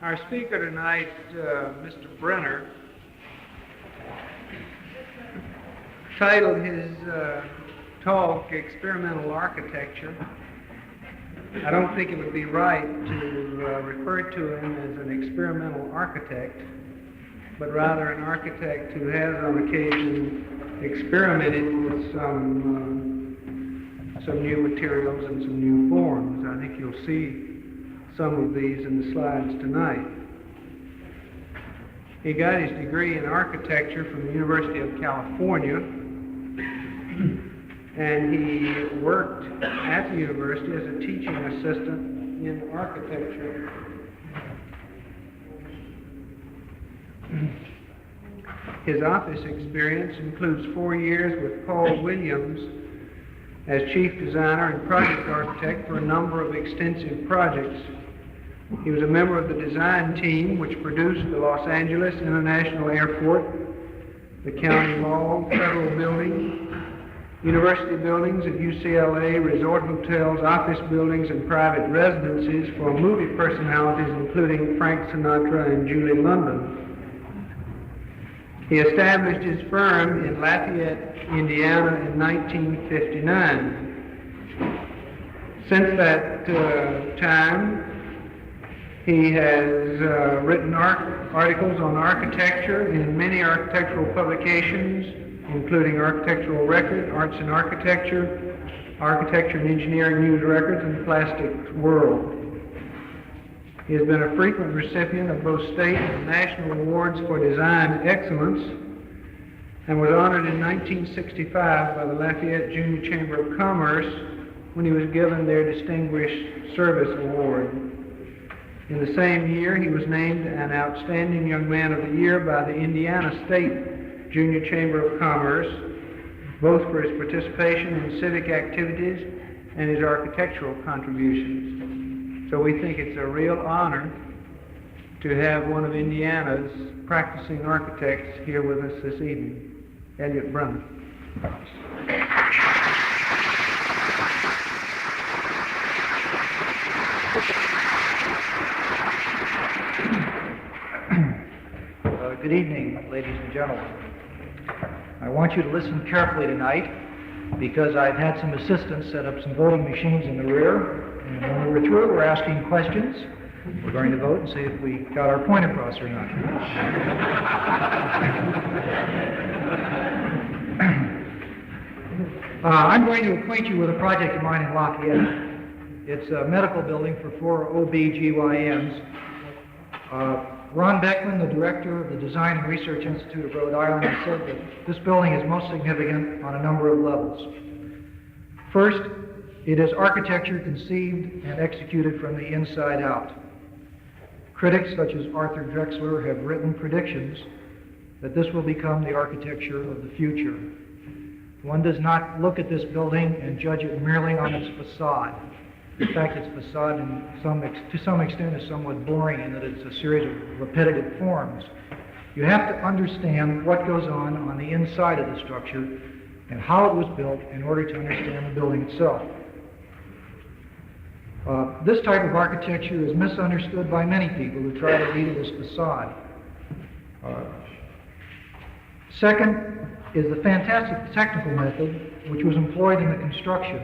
Our speaker tonight, Mr. Brenner, titled his talk Experimental Architecture. I don't think it would be right to refer to him as an experimental architect, but rather an architect who has on occasion experimented with some new materials and some new forms. I think you'll see some of these in the slides tonight. He got his degree in architecture from the University of California, and he worked at the university as a teaching assistant in architecture. His office experience includes 4 years with Paul Williams as chief designer and project architect for a number of extensive projects. He was a member of the design team which produced the Los Angeles International Airport, the County Mall, Federal Building, university buildings at UCLA, resort hotels, office buildings, and private residences for movie personalities including Frank Sinatra and Julie London. He established his firm in Lafayette, Indiana in 1959. Since that time, he has written articles on architecture in many architectural publications, including Architectural Record, Arts and Architecture, Architecture and Engineering News Records, and Plastics World. He has been a frequent recipient of both state and national awards for design excellence, and was honored in 1965 by the Lafayette Junior Chamber of Commerce when he was given their Distinguished Service Award. In the same year, he was named an Outstanding Young Man of the Year by the Indiana State Junior Chamber of Commerce, both for his participation in civic activities and his architectural contributions. So we think it's a real honor to have one of Indiana's practicing architects here with us this evening, Elliott Brenner. Good evening, ladies and gentlemen. I want you to listen carefully tonight because I've had some assistants set up some voting machines in the rear, and when we're through, we're asking questions. We're going to vote and see if we got our point across or not. I'm going to acquaint you with a project of mine in Lafayette. It's a medical building for 4 OB-GYNs. Ron Beckman, the director of the Design and Research Institute of Rhode Island, has said that this building is most significant on a number of levels. First, it is architecture conceived and executed from the inside out. Critics such as Arthur Drexler have written predictions that this will become the architecture of the future. One does not look at this building and judge it merely on its facade. In fact, its facade to some extent is somewhat boring in that it's a series of repetitive forms. You have to understand what goes on the inside of the structure and how it was built in order to understand the building itself. This type of architecture is misunderstood by many people who try to read it as facade. Second is the fantastic technical method which was employed in the construction.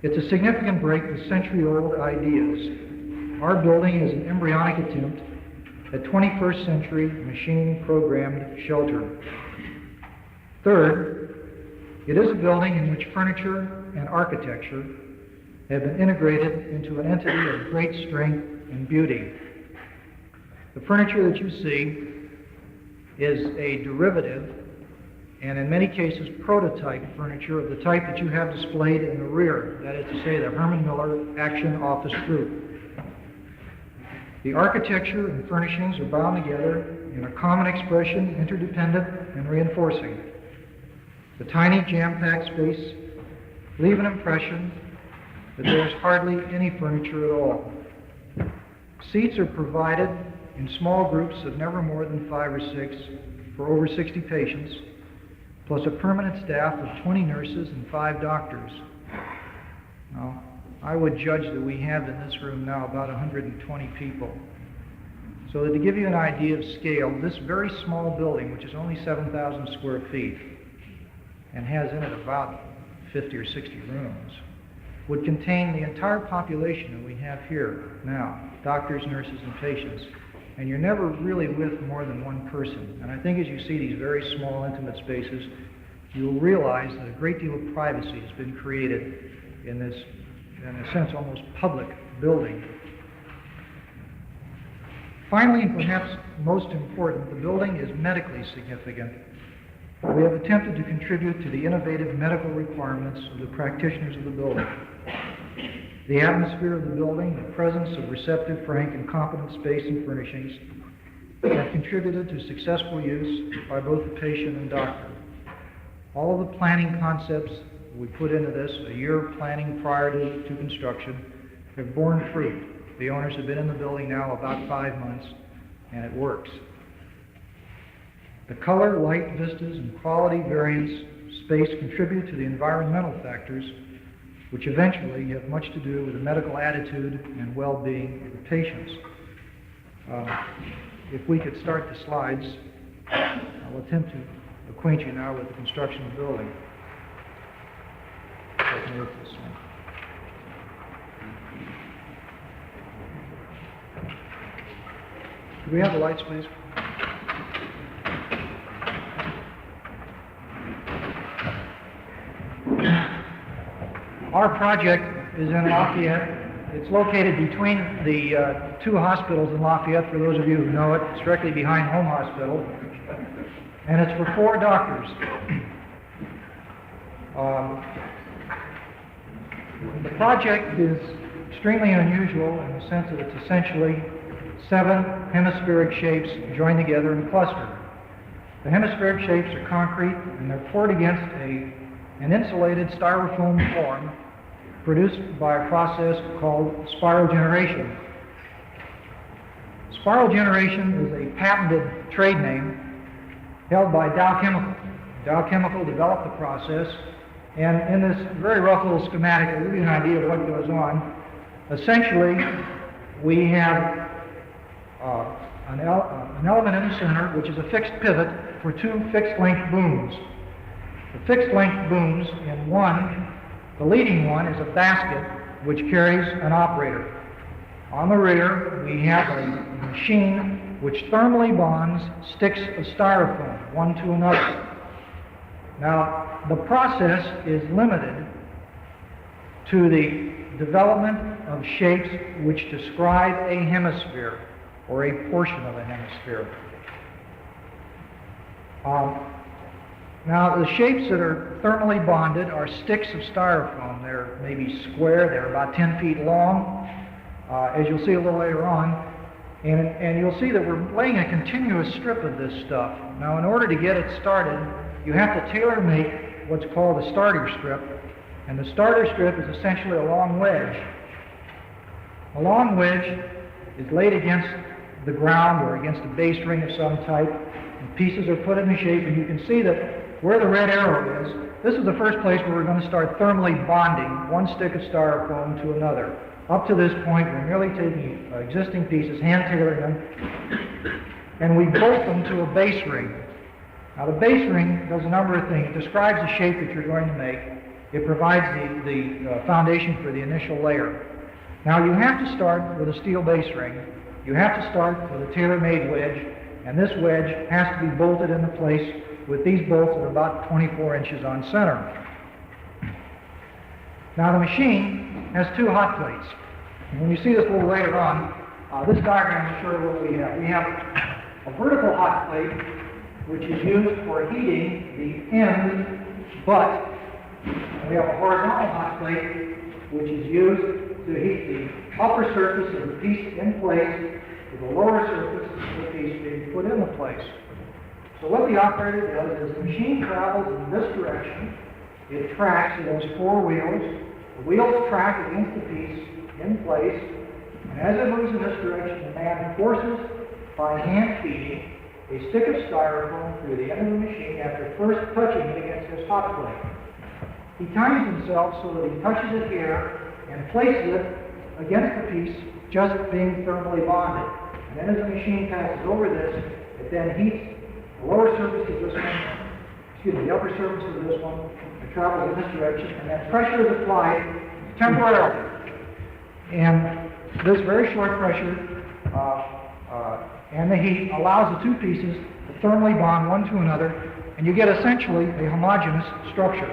It's a significant break with century-old ideas. Our building is an embryonic attempt at 21st century machine-programmed shelter. Third, it is a building in which furniture and architecture have been integrated into an entity of great strength and beauty. The furniture that you see is a derivative and in many cases prototype furniture of the type that you have displayed in the rear, that is to say the Herman Miller Action Office Group. The architecture and furnishings are bound together in a common expression, interdependent and reinforcing. The tiny jam-packed space leave an impression that there is hardly any furniture at all. Seats are provided in small groups of never more than 5 or 6 for over 60 patients, plus a permanent staff of 20 nurses and 5 doctors. Now, I would judge that we have in this room now about 120 people. So that to give you an idea of scale, this very small building, which is only 7,000 square feet and has in it about 50 or 60 rooms, would contain the entire population that we have here now, doctors, nurses, and patients. And you're never really with more than one person. And I think as you see these very small, intimate spaces, you'll realize that a great deal of privacy has been created in this, in a sense, almost public building. Finally, and perhaps most important, the building is medically significant. We have attempted to contribute to the innovative medical requirements of the practitioners of the building. The atmosphere of the building, the presence of receptive, frank, and competent space and furnishings have contributed to successful use by both the patient and doctor. All of the planning concepts we put into this, a year of planning prior to construction, have borne fruit. The owners have been in the building now about 5 months, and it works. The color, light vistas, and quality variance space contribute to the environmental factors, which eventually have much to do with the medical attitude and well-being of the patients. If we could start the slides, I'll attempt to acquaint you now with the construction of the building. If I can move this one. Do we have the lights, please? Our project is in Lafayette. It's located between the two hospitals in Lafayette, for those of you who know it. It's directly behind Home Hospital. And it's for 4 doctors. The project is extremely unusual in the sense that it's essentially 7 hemispheric shapes joined together in a cluster. The hemispheric shapes are concrete, and they're poured against an insulated styrofoam form produced by a process called spiral generation. Spiral generation is a patented trade name held by Dow Chemical. Dow Chemical developed the process, and in this very rough little schematic, I'll give you an idea of what goes on. Essentially, we have an element in the center, which is a fixed pivot for 2 fixed-length booms. The fixed-length booms in one, the leading one is a basket which carries an operator. On the rear, we have a machine which thermally bonds sticks of styrofoam, one to another. Now, the process is limited to the development of shapes which describe a hemisphere or a portion of a hemisphere. Now, the shapes that are thermally bonded are sticks of styrofoam. They're maybe square, they're about 10 feet long, as you'll see a little later on. And you'll see that we're laying a continuous strip of this stuff. Now, in order to get it started, you have to tailor-make what's called a starter strip. And the starter strip is essentially a long wedge. A long wedge is laid against the ground or against a base ring of some type, and pieces are put in the shape, and you can see that where the red arrow is, this is the first place where we're going to start thermally bonding one stick of styrofoam to another. Up to this point, we're merely taking existing pieces, hand-tailoring them, and we bolt them to a base ring. Now, the base ring does a number of things. It describes the shape that you're going to make. It provides the foundation for the initial layer. Now, you have to start with a steel base ring. You have to start with a tailor-made wedge, and this wedge has to be bolted into place with these bolts that are about 24 inches on center. Now, the machine has 2 hot plates. And when you see this a little later on, this diagram will show you what we have. We have a vertical hot plate, which is used for heating the end butt. And we have a horizontal hot plate, which is used to heat the upper surface of the piece in place with the lower surface of the piece being put into place. So what the operator does is the machine travels in this direction. It tracks, it has 4 wheels. The wheels track against the piece in place. And as it moves in this direction, the man forces, by hand feeding, a stick of styrofoam through the end of the machine after first touching it against this hot plate. He times himself so that he touches it here and places it against the piece just being thermally bonded. Then as the machine passes over this, it then heats the lower surface of this one, the upper surface of this one, it travels in this direction, and that pressure is applied temporarily. And this very short pressure and the heat allows the two pieces to thermally bond one to another, and you get essentially a homogeneous structure.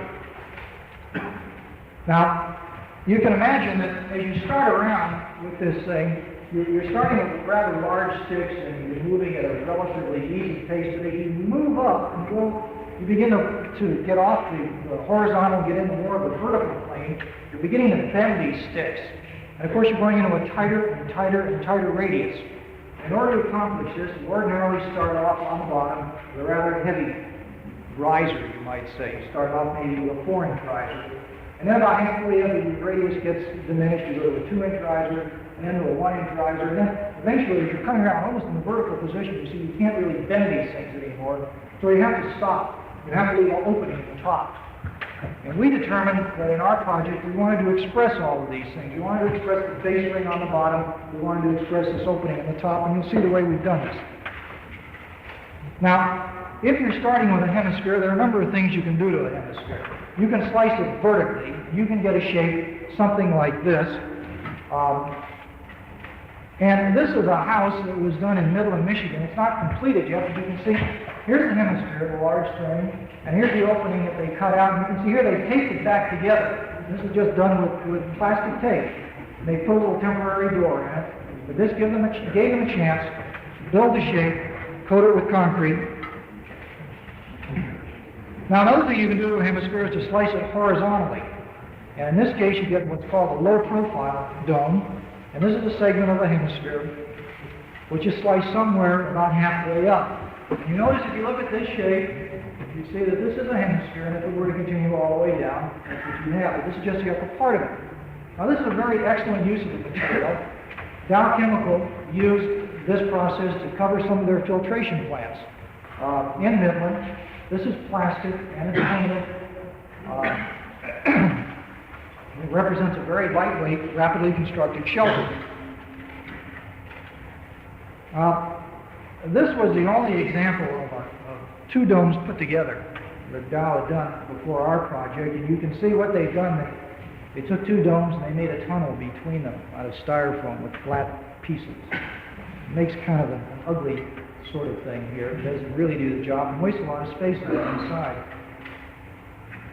Now, you can imagine that as you start around with this thing, you're starting with rather large sticks and you're moving at a relatively easy pace, but as you move up and go, you begin to get off the horizontal, get into more of the vertical plane, you're beginning to bend these sticks. And of course you're going into a tighter and tighter and tighter radius. In order to accomplish this, you ordinarily start off on the bottom with a rather heavy riser, you might say. You start off maybe with a 4-inch riser. And then about halfway up, the radius gets diminished. You go to a 2-inch riser, and then to a 1-inch riser. And then eventually, as you're coming around almost in the vertical position, you see you can't really bend these things anymore. So you have to stop. You have to leave an opening at the top. And we determined that in our project, we wanted to express all of these things. We wanted to express the base ring on the bottom. We wanted to express this opening at the top, and you'll see the way we've done this. Now, if you're starting with a hemisphere, there are a number of things you can do to a hemisphere. You can slice it vertically. You can get a shape something like this. And this is a house that was done in Midland, Michigan. It's not completed yet, but you can see here's the hemisphere, the large frame, and here's the opening that they cut out. And you can see here they taped it back together. This is just done with plastic tape. And they put a little temporary door in it. But this gave them a chance to build the shape, coat it with concrete. Now another thing you can do to a hemisphere is to slice it horizontally. And in this case you get what's called a low profile dome. And this is a segment of a hemisphere which is sliced somewhere about halfway up. And you notice if you look at this shape, you see that this is a hemisphere, and if it were to continue all the way down, that's what you have. But this is just the upper part of it. Now this is a very excellent use of the material. Dow Chemical used this process to cover some of their filtration plants. In Midland, this is plastic and it's painted. It represents a very lightweight, rapidly constructed shelter. This was the only example of two domes put together that Dow had done before our project, and you can see what they've done. They took two domes and they made a tunnel between them out of styrofoam with flat pieces. It makes kind of an ugly sort of thing here. It doesn't really do the job and wastes a lot of space inside.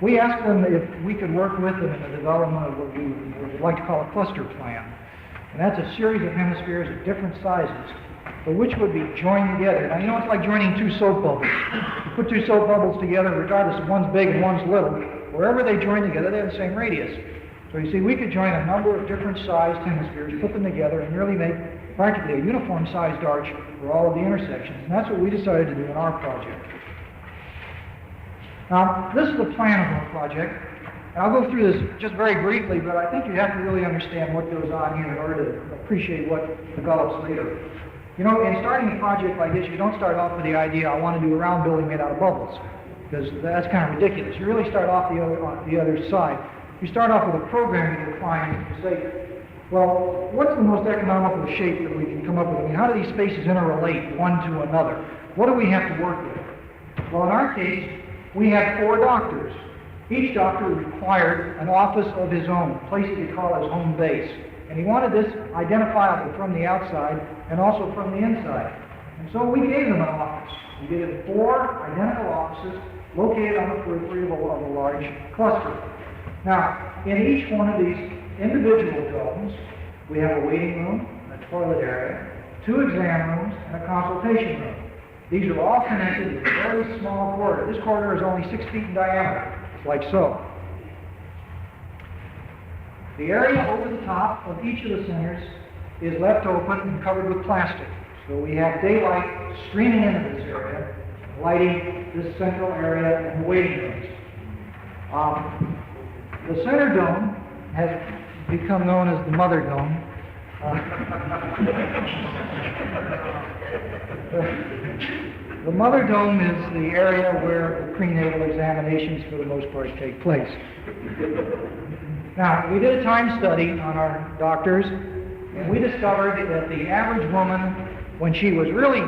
We asked them if we could work with them in the development of what we would like to call a cluster plan. And that's a series of hemispheres of different sizes, but which would be joined together. Now, you know, it's like joining two soap bubbles. You put two soap bubbles together, regardless if one's big and one's little, wherever they join together, they have the same radius. So you see, we could join a number of different sized hemispheres, put them together, and really make practically a uniform sized arch for all of the intersections. And that's what we decided to do in our project. Now, this is the plan of our project. And I'll go through this just very briefly, but I think you have to really understand what goes on here in order to appreciate what develops later. You know, in starting a project like this, you don't start off with the idea, I want to do a round building made out of bubbles, because that's kind of ridiculous. You really start off on the other side. You start off with a program you define and say, well, what's the most economical shape that we can come up with? I mean, how do these spaces interrelate one to another? What do we have to work with? Well, in our case, we had 4 doctors. Each doctor required an office of his own, a place that he called his home base. And he wanted this identifiable from the outside and also from the inside. And so we gave them an office. We gave them 4 identical offices located on the periphery of a large cluster. Now, in each one of these individual domes, we have a waiting room, a toilet area, 2 exam rooms, and a consultation room. These are all connected with a very small corridor. This corridor is only 6 feet in diameter, like so. The area over the top of each of the centers is left open and covered with plastic. So we have daylight streaming into this area, lighting this central area and the waiting rooms. The center dome has become known as the mother dome. The mother dome is the area where the prenatal examinations for the most part take place. Now, we did a time study on our doctors, and we discovered that the average woman when she was really,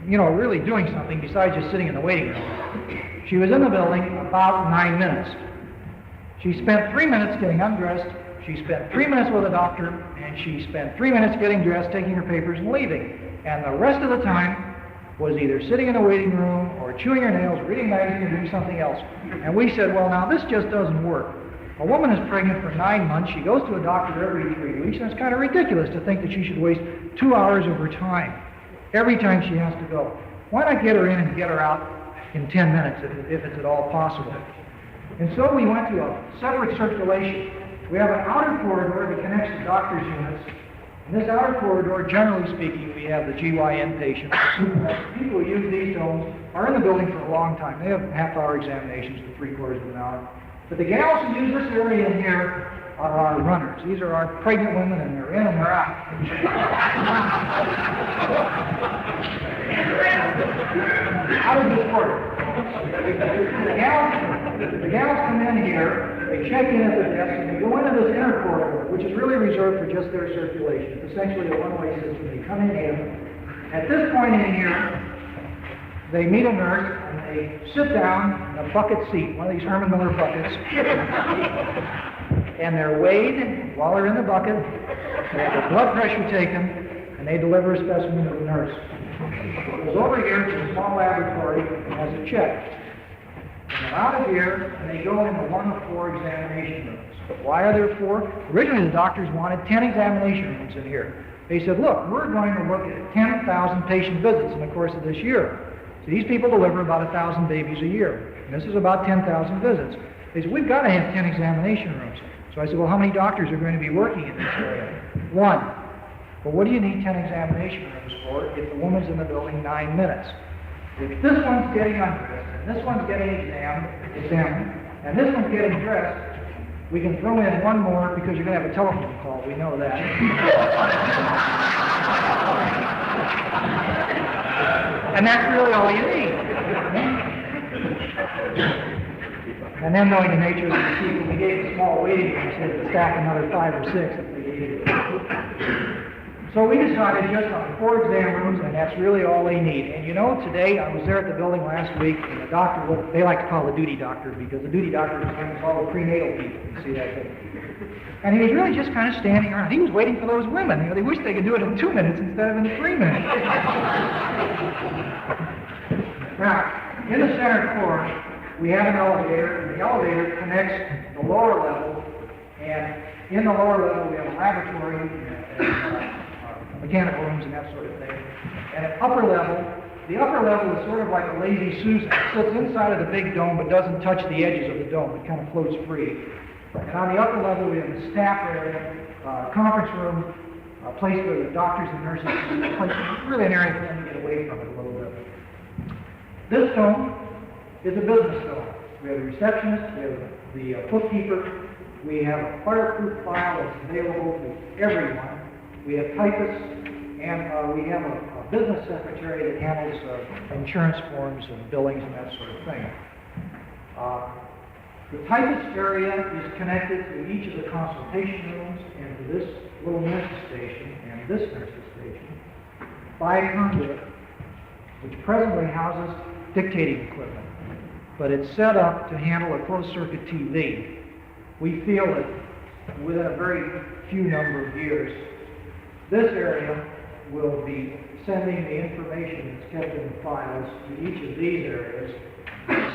really doing something besides just sitting in the waiting room. She was in the building about 9 minutes. She spent 3 minutes getting undressed, she spent 3 minutes with a doctor, and she spent 3 minutes getting dressed, taking her papers, and leaving. And the rest of the time was either sitting in the waiting room or chewing her nails, reading magazines, or doing something else. And we said, well, now this just doesn't work. A woman is pregnant for 9 months, she goes to a doctor every 3 weeks, and it's kind of ridiculous to think that she should waste 2 hours of her time every time she has to go. Why not get her in and get her out in 10 minutes if it's at all possible? And so we went to a separate circulation. We have an outer corridor that connects the doctor's units. In this outer corridor, generally speaking, we have the GYN patients. People who use these domes are in the building for a long time. They have half-hour examinations to 3/4 of an hour. But the gals who use this area in here are our runners. These are our pregnant women, and they're in and they're out. How does this work? The gals come in here, they check in at the desk, and they go into this inner corridor, which is really reserved for just their circulation. It's essentially a one-way system. They come in here. At this point in here, they meet a nurse, and they sit down in a bucket seat, one of these Herman Miller buckets, and they're weighed while they're in the bucket, they have their blood pressure taken, and they deliver a specimen to the nurse. It goes over here to a small laboratory and has it checked. And they're out of here, and they go into one of 4 examination rooms. Why are there 4? Originally, the doctors wanted 10 examination rooms in here. They said, look, we're going to look at 10,000 patient visits in the course of this year. So these people deliver about 1,000 babies a year. And this is about 10,000 visits. They said, we've got to have 10 examination rooms. So I said, well, how many doctors are going to be working in this area? 1. Well, what do you need 10 examination rooms for if the woman's in the building 9 minutes? If this one's getting undressed, and this one's getting examined, and this one's getting dressed, we can throw in one more because you're going to have a telephone call. We know that. And that's really all you need. And then, knowing the nature of the people, we gave a small waiting room so to stack another 5 or 6 if we needed it. So we decided just on 4 exam rooms, and that's really all they need. And you know, today, I was there at the building last week, and the doctor, what they like to call the duty doctor, because the duty doctor is all the prenatal people. You see that thing? And he was really just kind of standing around. He was waiting for those women. You know, they wish they could do it in 2 minutes instead of in 3 minutes. Now, in the center core, we have an elevator, and the elevator connects the lower level, and in the lower level we have a laboratory, and mechanical rooms and that sort of thing. And at upper level, the upper level is sort of like a lazy Susan. It sits inside of the big dome but doesn't touch the edges of the dome. It kind of floats free. And on the upper level, we have the staff area, conference room, a place for the doctors and nurses, really an area for them to get away from it a little bit. This dome is a business dome. We have the receptionist, we have the bookkeeper, we have a fireproof file that's available to everyone. We have typists, and we have a business secretary that handles insurance forms and billings and that sort of thing. The typist area is connected to each of the consultation rooms and to this little nurse's station and this nurse's station by a conduit, which presently houses dictating equipment. But it's set up to handle a closed-circuit TV. We feel that within a very few number of years, this area will be sending the information that's kept in the files to each of these areas,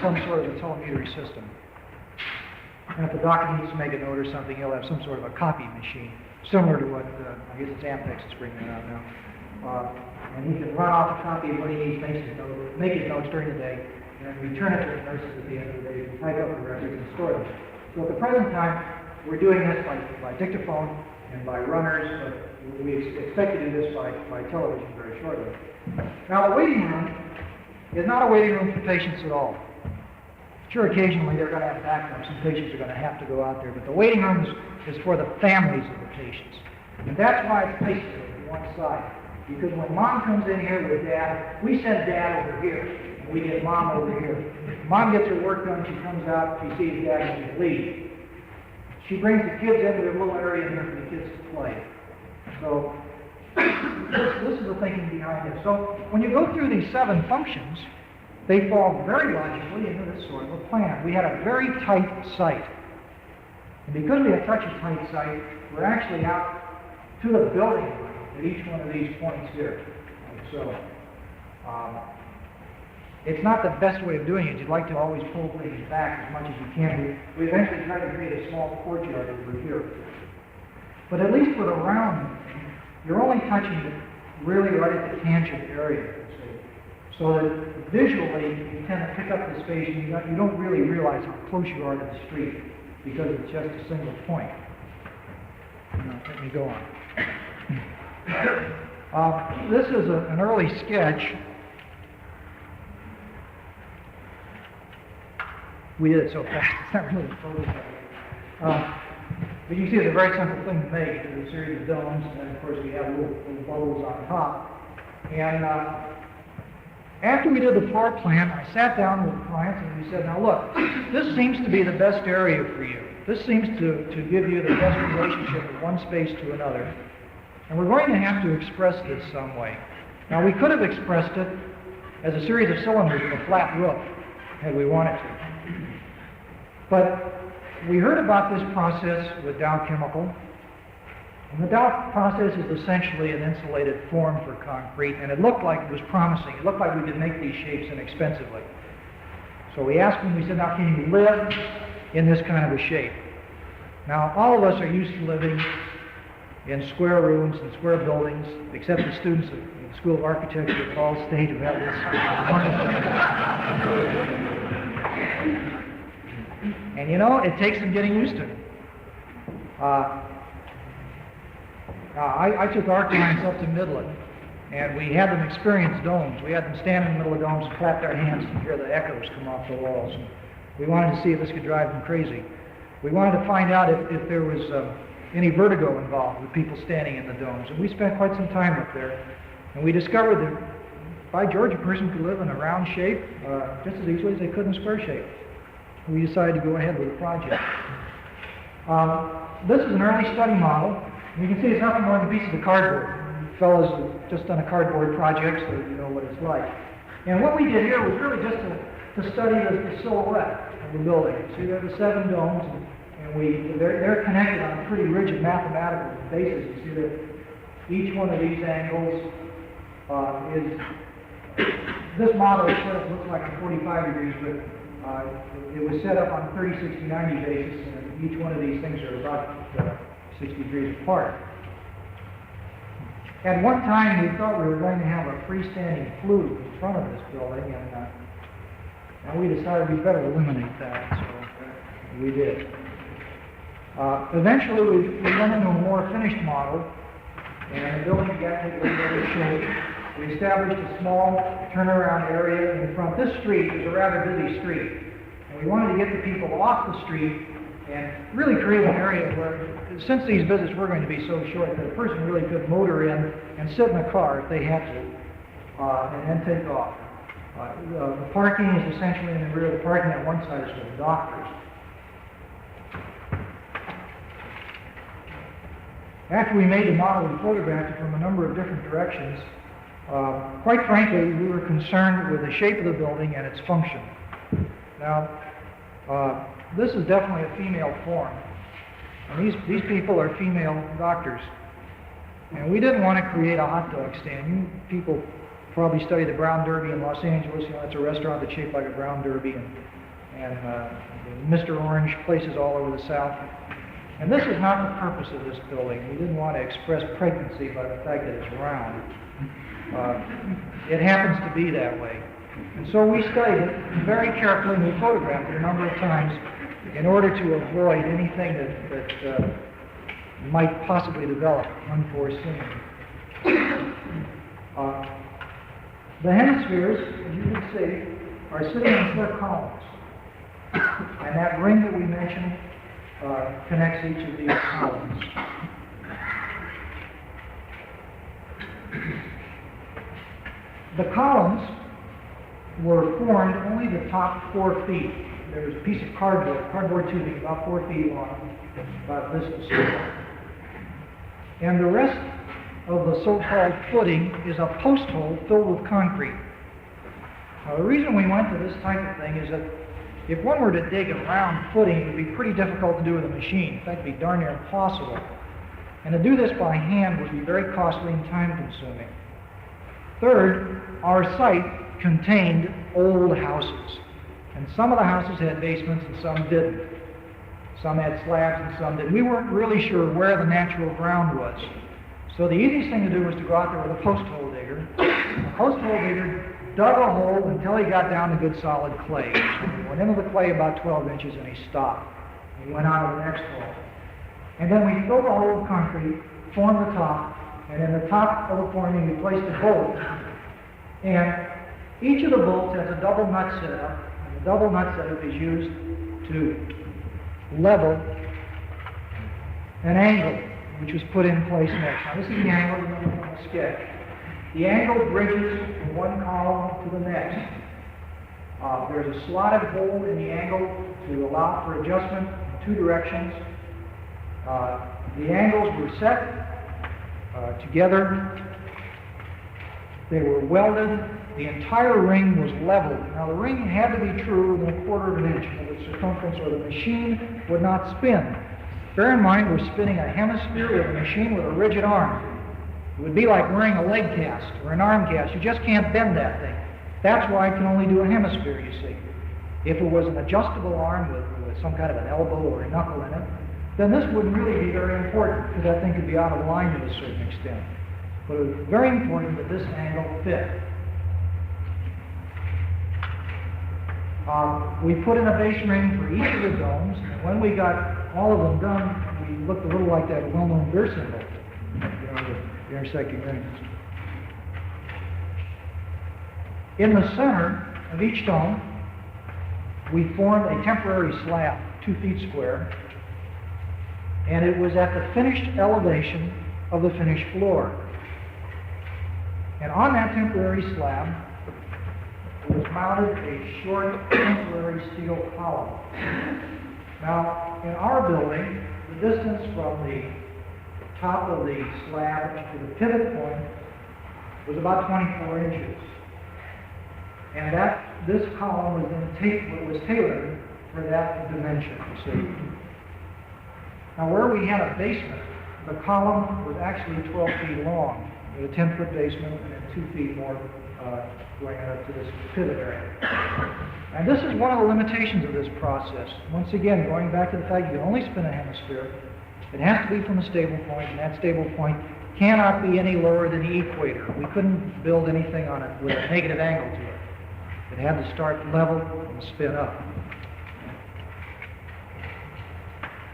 some sort of a telemetry system. And if the doctor needs to make a note or something, he'll have some sort of a copy machine, similar to what, I guess it's Ampex is bringing it out now. And he can run off a copy of what he needs, make his notes during the day, and return it to the nurses at the end of the day to type up the records and store them. So at the present time, we're doing this by dictaphone and by runners, but we expect to do this by television very shortly. Now, the waiting room is not a waiting room for patients at all. Sure, occasionally they're going to have backups and patients are going to have to go out there, but the waiting room is for the families of the patients. And that's why it's placed on one side. Because when mom comes in here with dad, we send dad over here, and we get mom over here. Mom gets her work done, she comes out, she sees dad, and she leaves. She brings the kids into their little area here for the kids to play. So this is the thinking behind it. So when you go through these 7 functions, they fall very logically into this sort of a plan. We had a very tight site. And because we had such a tight site, we're actually out to the building line at each one of these points here. Like so. It's not the best way of doing it. You'd like to always pull things back as much as you can. We eventually tried to create a small courtyard over here. But at least with a round, you're only touching it really right at the tangent area. So that visually, you tend to pick up the space and you don't really realize how close you are to the street because it's just a single point. Now, let me go on. This is an early sketch. We did it so fast, it's not really a photo. But you see it's a very simple thing to make. There's a series of domes, and then of course we have little bubbles on top. And after we did the floor plan, I sat down with the clients and we said, now look, this seems to be the best area for you. This seems to give you the best relationship of one space to another. And we're going to have to express this some way. Now we could have expressed it as a series of cylinders with a flat roof, had we wanted to. But we heard about this process with Dow Chemical, and the Dow process is essentially an insulated form for concrete, and it looked like it was promising. It looked like we could make these shapes inexpensively. So we asked them, we said, now can you live in this kind of a shape? Now all of us are used to living in square rooms and square buildings, except the students of the School of Architecture at Ball State who have this wonderful. And you know, it takes some getting used to. I took our clients up to Midland, and we had them experience domes. We had them stand in the middle of domes and clap their hands and hear the echoes come off the walls. And we wanted to see if this could drive them crazy. We wanted to find out if there was any vertigo involved with people standing in the domes. And we spent quite some time up there, and we discovered that, by George, a person could live in a round shape just as easily as they could in a square shape. We decided to go ahead with the project. This is an early study model. You can see it's nothing more than a piece of cardboard. Fellows have just done a cardboard project, so you know what it's like. And what we did here was really just to study the silhouette of the building. See, there are the 7 domes, and they're connected on a pretty rigid mathematical basis. You see that each one of these angles this model looks like a 45 degrees, but it was set up on a 30, 60, 90 basis, and each one of these things are about 60 degrees apart. At one time, we thought we were going to have a freestanding flue in front of this building, and we decided we better eliminate that, so we did. Eventually, we went into a more finished model, and the building began to take a little bit of shape. We established a small turnaround area in front. This street is a rather busy street, and we wanted to get the people off the street and really create an area where, since these visits were going to be so short, that a person really could motor in and sit in a car if they had to, and then take off. The parking is essentially in the rear. The parking on one side is for the doctors. After we made the model, we photographed it from a number of different directions. Quite frankly, we were concerned with the shape of the building and its function. Now, this is definitely a female form. And these people are female doctors. And we didn't want to create a hot dog stand. You people probably study the Brown Derby in Los Angeles. You know, it's a restaurant that's shaped like a Brown Derby, and Mr. Orange, places all over the South. And this is not the purpose of this building. We didn't want to express pregnancy by the fact that it's round. It happens to be that way. And so we studied it very carefully, and we photographed it a number of times in order to avoid anything that might possibly develop unforeseen. The hemispheres, as you can see, are sitting in clear columns. And that ring that we mentioned connects each of these columns. The columns were formed only the top 4 feet. There was a piece of cardboard tubing about 4 feet long, about this to scale. And the rest of the so-called footing is a post hole filled with concrete. Now, the reason we went to this type of thing is that if one were to dig a round footing, it would be pretty difficult to do with a machine. In fact, it would be darn near impossible. And to do this by hand would be very costly and time-consuming. Third, our site contained old houses. And some of the houses had basements and some didn't. Some had slabs and some didn't. We weren't really sure where the natural ground was. So the easiest thing to do was to go out there with a post hole digger. The post hole digger dug a hole until he got down to good solid clay. He went into the clay about 12 inches and he stopped. He went on to the next hole. And then we filled the hole with concrete, formed the top, and in the top of the forming we placed a bolt. And each of the bolts has a double nut setup, and the double nut setup is used to level an angle which was put in place next. Now this is the angle on the sketch. The angle bridges from one column to the next. There's a slotted hole in the angle to allow for adjustment in 2 directions. The angles were set together. They were welded. The entire ring was leveled. Now the ring had to be true within 1/4 of an inch of the circumference or the machine would not spin. Bear in mind we're spinning a hemisphere with a machine with a rigid arm. It would be like wearing a leg cast or an arm cast. You just can't bend that thing. That's why it can only do a hemisphere, you see. If it was an adjustable arm with some kind of an elbow or a knuckle in it, then this wouldn't really be very important because that thing could be out of line to a certain extent. But it was very important that this angle fit. We put in a base ring for each of the domes, and when we got all of them done, we looked a little like that well-known beer symbol, the intersecting rings. In the center of each dome, we formed a temporary slab, 2 feet square, and it was at the finished elevation of the finished floor. And on that temporary slab was mounted a short temporary steel column. Now, in our building, the distance from the top of the slab to the pivot point was about 24 inches. And this column was then tailored for that dimension, you see. Now, where we had a basement, the column was actually 12 feet long, with a 10-foot basement and then 2 feet more going up to this pivot area. And this is one of the limitations of this process. Once again, going back to the fact you can only spin a hemisphere, it has to be from a stable point, and that stable point cannot be any lower than the equator. We couldn't build anything on it with a negative angle to it. It had to start level and spin up.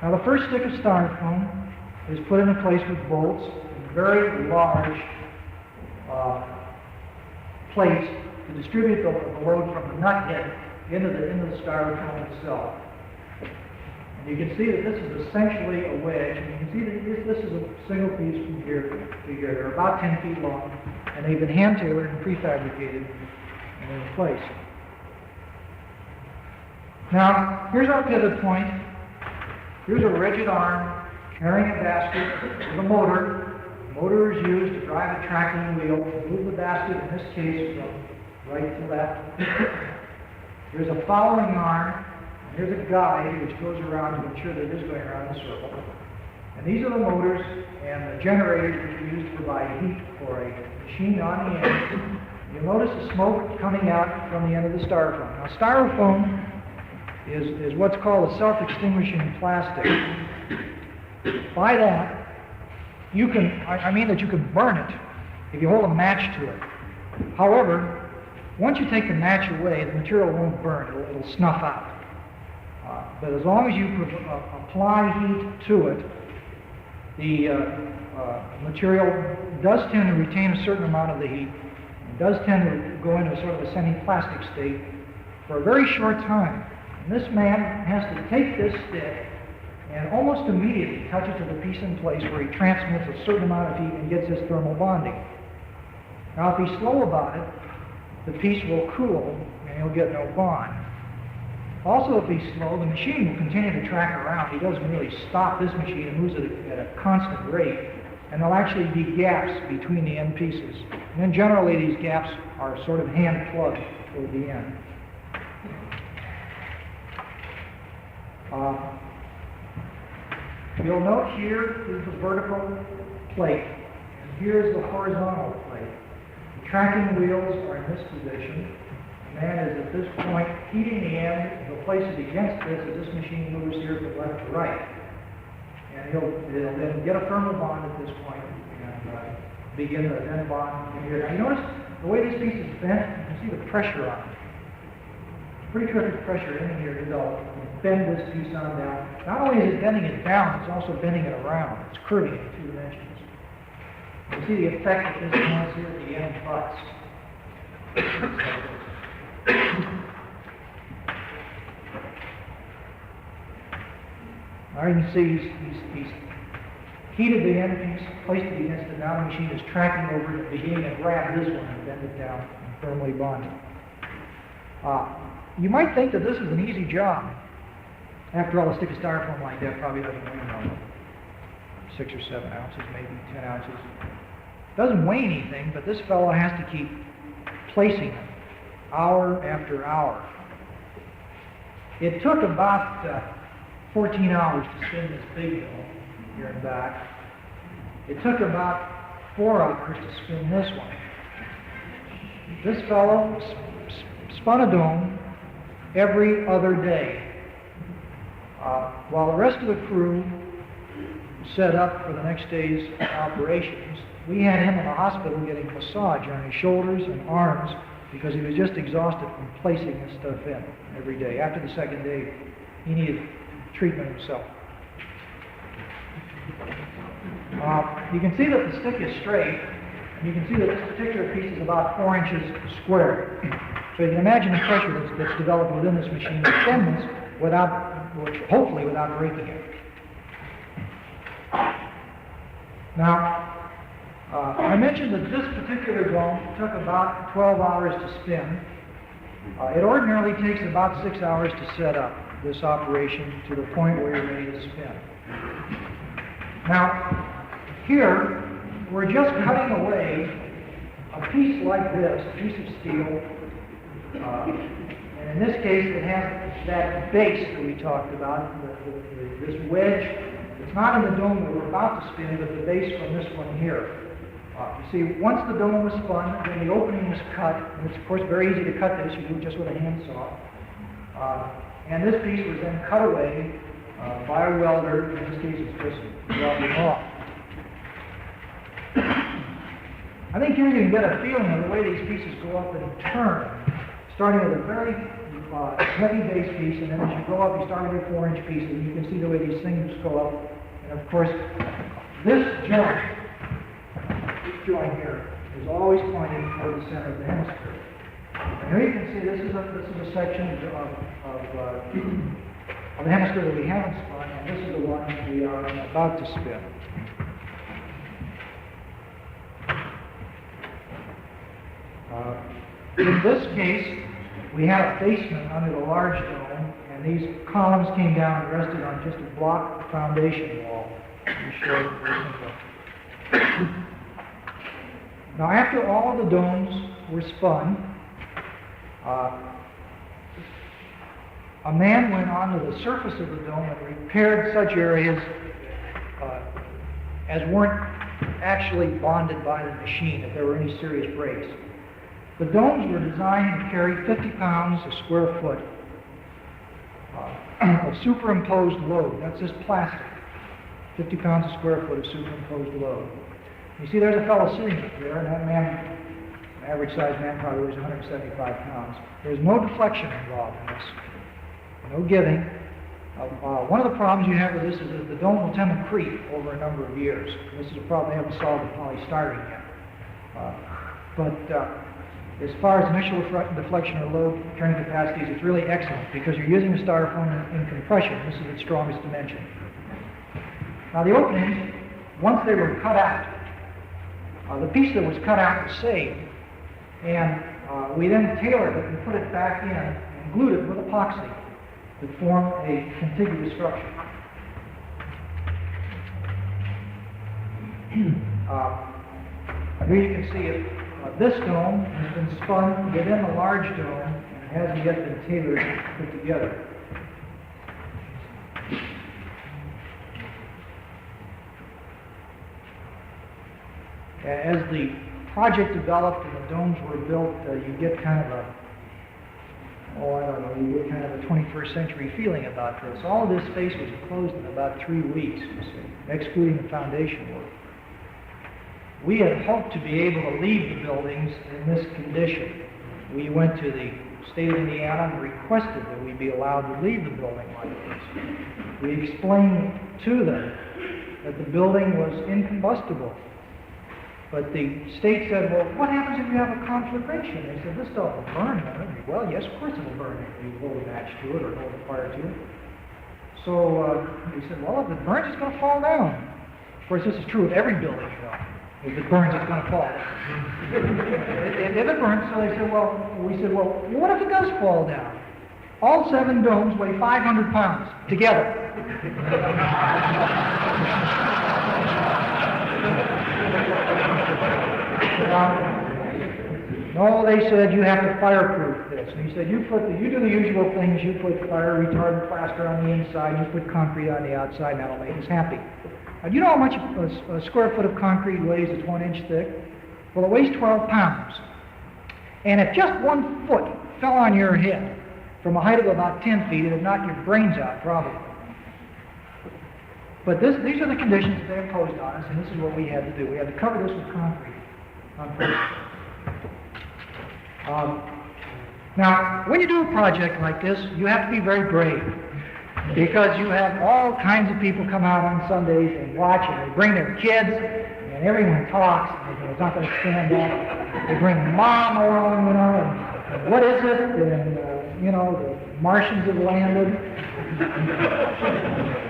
Now the first stick of styrofoam is put into place with bolts and very large plates to distribute the load from the nut head into the styrofoam itself. And you can see that this is essentially a wedge, and you can see that this is a single piece from here to here. They're about 10 feet long, and they've been hand-tailored and prefabricated and in place. Now, here's our pivot point. Here's a rigid arm carrying a basket with a motor. The motor is used to drive a tracking wheel to move the basket, in this case, from right to left. There's a following arm, and here's a guide which goes around to ensure that it is going around the circle. And these are the motors and the generators which are used to provide heat for a machine on the end. You'll notice the smoke coming out from the end of the styrofoam. Now, styrofoam is what's called a self-extinguishing plastic. By that, you can burn it if you hold a match to it. However, once you take the match away, the material won't burn, it'll snuff out. But as long as you apply heat to it, the material does tend to retain a certain amount of the heat. It does tend to go into sort of a semi-plastic state for a very short time. And this man has to take this stick and almost immediately touch it to the piece in place where he transmits a certain amount of heat and gets his thermal bonding. Now, if he's slow about it, the piece will cool and he'll get no bond. Also, if he's slow, the machine will continue to track around. He doesn't really stop this machine and moves it at a constant rate. and there'll actually be gaps between the end pieces. And then generally these gaps are sort of hand plugged toward the end. You'll note here is the vertical plate, and here's the horizontal plate. The tracking wheels are in this position. The man is at this point heating the end. He'll place it against this as this machine moves here from left to right. And he'll then get a thermal bond at this point and begin the then bond in here. Now you notice the way this piece is bent, you can see the pressure on it. Pretty terrific pressure in here to go. Bend this piece on down. Not only is it bending it down, it's also bending it around. It's curving it in 2 dimensions. You see the effect that this has here at the end butts. Now you can see he's heated the end piece, placed it against it. Now the machine is tracking over it, beginning to grab this one and bend it down and firmly bond it. You might think that this is an easy job. After all, a stick of styrofoam like that probably doesn't weigh 6 or 7 ounces, maybe 10 ounces. Doesn't weigh anything, but this fellow has to keep placing it hour after hour. It took about 14 hours to spin this big mill here and back. It took about 4 hours to spin this one. This fellow spun a dome every other day. While the rest of the crew set up for the next day's operations, we had him in the hospital getting a massage on his shoulders and arms because he was just exhausted from placing this stuff in every day. After the second day, he needed treatment himself. You can see that the stick is straight, and you can see that this particular piece is about 4 inches square. So you can imagine the pressure that's developed within this machine to bend this hopefully without breaking it. Now, I mentioned that this particular dome took about 12 hours to spin. It ordinarily takes about 6 hours to set up this operation to the point where you're ready to spin. Now, here, we're just cutting away a piece like this, a piece of steel. And in this case, it has that base that we talked about, this wedge. It's not in the dome that we're about to spin, but the base from this one here. You see, once the dome was spun, then the opening was cut, and it's of course very easy to cut this. You do it just with a handsaw. And this piece was then cut away by a welder. In this case, it's just welding off. I think here you can get a feeling of the way these pieces go up and turn, starting with a very heavy base piece, and then as you go up, you start with a 4-inch piece, and you can see the way these things go up. And of course, this joint here is always pointing toward the center of the hemisphere. And here you can see this is a section of the hemisphere that we haven't spun, and this is the one we are about to spin. In this case, we had a basement under the large dome, and these columns came down and rested on just a block foundation wall. Now, after all the domes were spun, a man went onto the surface of the dome and repaired such areas as weren't actually bonded by the machine, if there were any serious breaks. The domes were designed to carry 50 pounds a square foot of superimposed load. That's just plastic. 50 pounds a square foot of superimposed load. You see there's a fellow sitting up there, and that man, an average-sized man, probably weighs 175 pounds. There's no deflection involved in this. No giving. One of the problems you have with this is that the dome will tend to creep over a number of years. This is a problem they haven't solved with polystyrene yet. As far as initial deflection or load carrying capacities, it's really excellent because you're using the styrofoam in compression. This is its strongest dimension. Now the openings, once they were cut out, the piece that was cut out was saved, and we then tailored it and put it back in and glued it with epoxy to form a contiguous structure. Here you can see it. This dome has been spun within the large dome and hasn't yet been tailored and put together. As the project developed and the domes were built, you get kind of a, you get kind of a 21st century feeling about this. All of this space was enclosed in about 3 weeks, you see, excluding the foundation work. We had hoped to be able to leave the buildings in this condition. We went to the state of Indiana and requested that we be allowed to leave the building like this. We explained to them that the building was incombustible. But the state said, well, what happens if you have a conflagration? They said, this doesn't burn. Well, yes, of course it will burn if you hold a match to it or hold a fire to it. So we said, well, if it burns, it's going to fall down. Of course, this is true of every building, you know. If it burns, it's going to fall. If it burns, so they said, we said, what if it does fall down? All 7 domes weigh 500 pounds together. No, they said, you have to fireproof this. And he said, you do the usual things. You put fire retardant plaster on the inside, you put concrete on the outside, and that'll make us happy. Do you know how much a square foot of concrete weighs? It's 1 inch thick. Well, it weighs 12 pounds. And if just 1 foot fell on your head from a height of about 10 feet, it would knock your brains out, probably. But these are the conditions that they imposed on us, and this is what we had to do. We had to cover this with concrete on first. Now, when you do a project like this, you have to be very brave, because you have all kinds of people come out on Sundays and watch, and they bring their kids, and everyone talks, and it's not going to stand up. They bring mom along, you know, and what is it? And, the Martians have landed.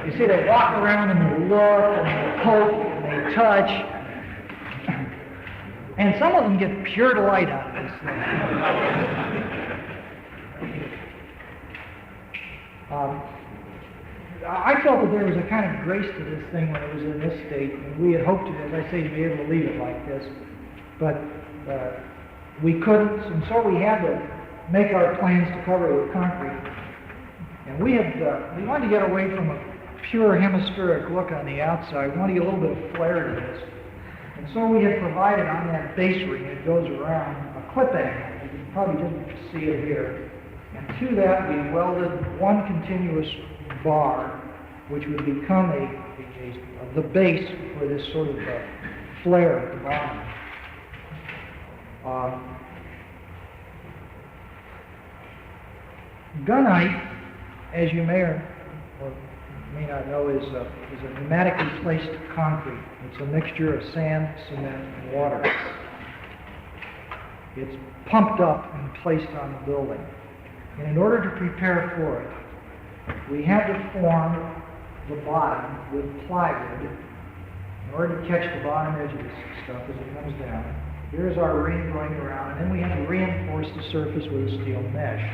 You see, they walk around and they look, and they poke, and they touch. And some of them get pure delight out of this thing. I felt that there was a kind of grace to this thing when it was in this state, and we had hoped to, as I say, to be able to leave it like this. But we couldn't, and so we had to make our plans to cover it with concrete. And we wanted to get away from a pure hemispheric look on the outside. We wanted to get a little bit of flair to this. And so we had provided on that base ring that goes around a clip angle. You can probably just see it here. And to that we welded one continuous bar, which would become the base for this sort of flare at the bottom. Gunite, as you may or may not know, is a pneumatically placed concrete. It's a mixture of sand, cement, and water. It's pumped up and placed on the building. And in order to prepare for it, we had to form the bottom with plywood in order to catch the bottom edge of this stuff as it comes down. Here's our ring going around, and then we had to reinforce the surface with a steel mesh.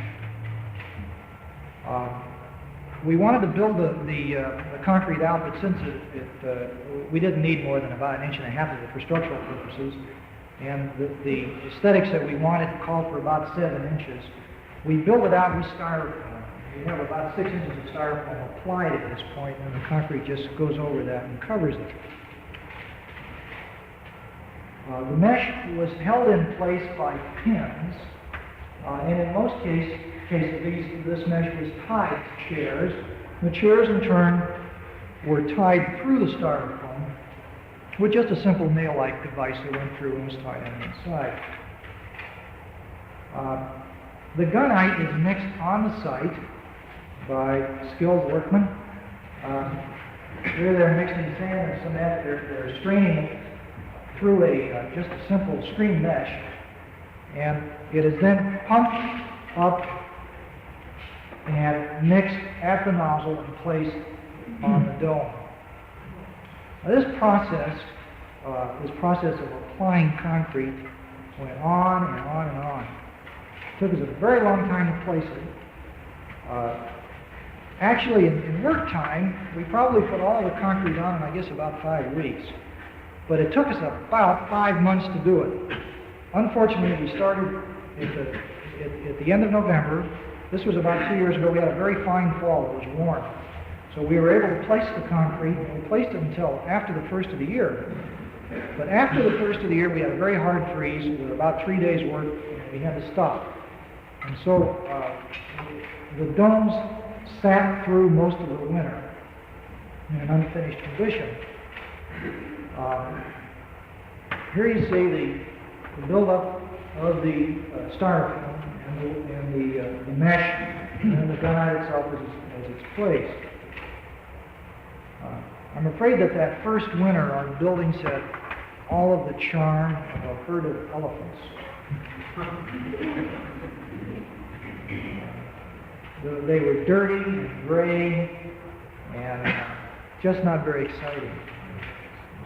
We wanted to build the concrete out, but since we didn't need more than about 1.5 inches of it for structural purposes, and the aesthetics that we wanted called for about 7 inches, we built it out with styrofoam. We have about 6 inches of styrofoam applied at this point, and the concrete just goes over that and covers it. The mesh was held in place by pins, and in most cases, this mesh was tied to chairs. The chairs, in turn, were tied through the styrofoam with just a simple nail-like device that went through and was tied on the inside. The gunite is mixed on the site by skilled workmen. Here they're mixing sand and cement. They're straining it through just a simple screen mesh, and it is then pumped up and mixed at the nozzle and placed on the dome. Now, this process of applying concrete went on and on and on. It took us a very long time to place it. Actually, in work time, we probably put all the concrete on in, I guess, about 5 weeks. but it took us about 5 months to do it. Unfortunately, we started at the end of November. This was about 2 years ago. We had a very fine fall. It was warm. So we were able to place the concrete, and we placed it until after the first of the year. But after the first of the year, we had a very hard freeze. It was about 3 days' work, and we had to stop. And so the domes sat through most of the winter in an unfinished condition. Here you see the buildup of the styrofoam and the mesh and the gunite itself as it's placed. I'm afraid that first winter our buildings had all of the charm of a herd of elephants. They were dirty and gray and just not very exciting.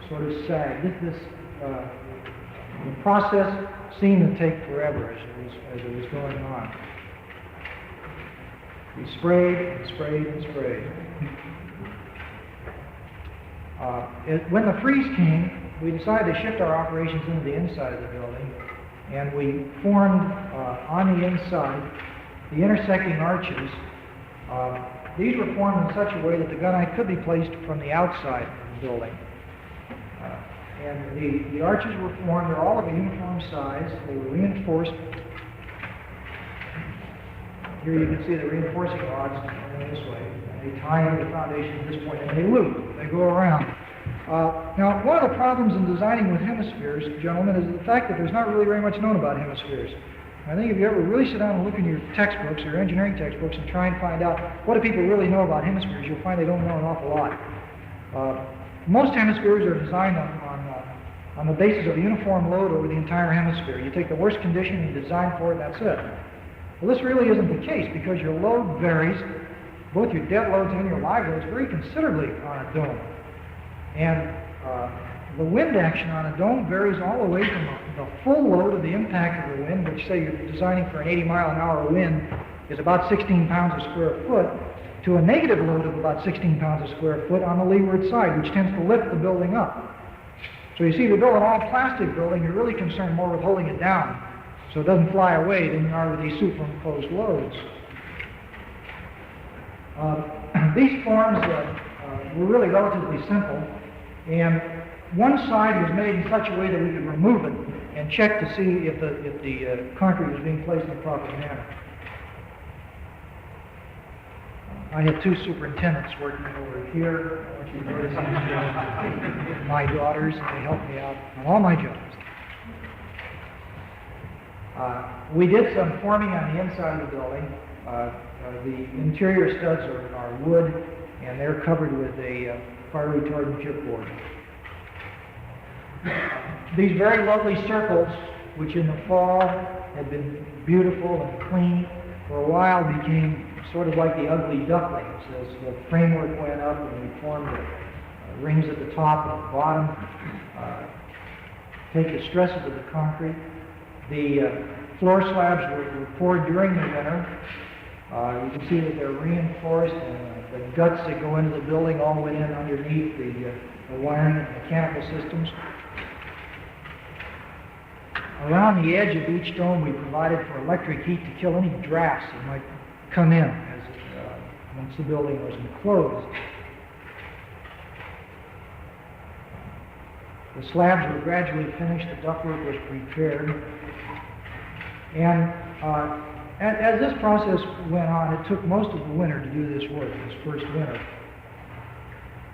Sort of sad. The process seemed to take forever as it was going on. We sprayed and sprayed and sprayed. When the freeze came, we decided to shift our operations into the inside of the building, and we formed on the inside the intersecting arches. These were formed in such a way that the gunite could be placed from the outside of the building. And the arches were formed, they're all of a uniform size, they were reinforced. Here you can see the reinforcing rods going this way. They tie into the foundation at this point and they loop, they go around. Now, one of the problems in designing with hemispheres, gentlemen, is the fact that there's not really very much known about hemispheres. I think if you ever really sit down and look in your textbooks, your engineering textbooks, and try and find out what do people really know about hemispheres, you'll find they don't know an awful lot. Most hemispheres are designed on the basis of a uniform load over the entire hemisphere. You take the worst condition, you design for it, that's it. Well, this really isn't the case because your load varies, both your dead loads and your live loads, very considerably on a dome. And the wind action on a dome varies all the way from the full load of the impact of the wind, which say you're designing for an 80-mile-an-hour wind, is about 16 pounds a square foot, to a negative load of about 16 pounds a square foot on the leeward side, which tends to lift the building up. So you see, to build an all-plastic building, you're really concerned more with holding it down so it doesn't fly away than you are with these superimposed loads. These forms were really relatively simple, and one side was made in such a way that we could remove it and check to see if the concrete was being placed in the proper manner. I had two superintendents working over here. I want you to notice these my daughters, and they helped me out on all my jobs. We did some forming on the inside of the building. The interior studs are wood, and they're covered with a fire retardant chipboard. These very lovely circles, which in the fall had been beautiful and clean, for a while became sort of like the ugly ducklings as the framework went up and we formed the rings at the top and the bottom, take the stresses of the concrete. The floor slabs were poured during the winter. You can see that they're reinforced, and the guts that go into the building all went in underneath the wiring and mechanical systems. Around the edge of each dome, we provided for electric heat to kill any drafts that might come in once the building was enclosed. The slabs were gradually finished, the ductwork was prepared, and as this process went on, it took most of the winter to do this work, this first winter.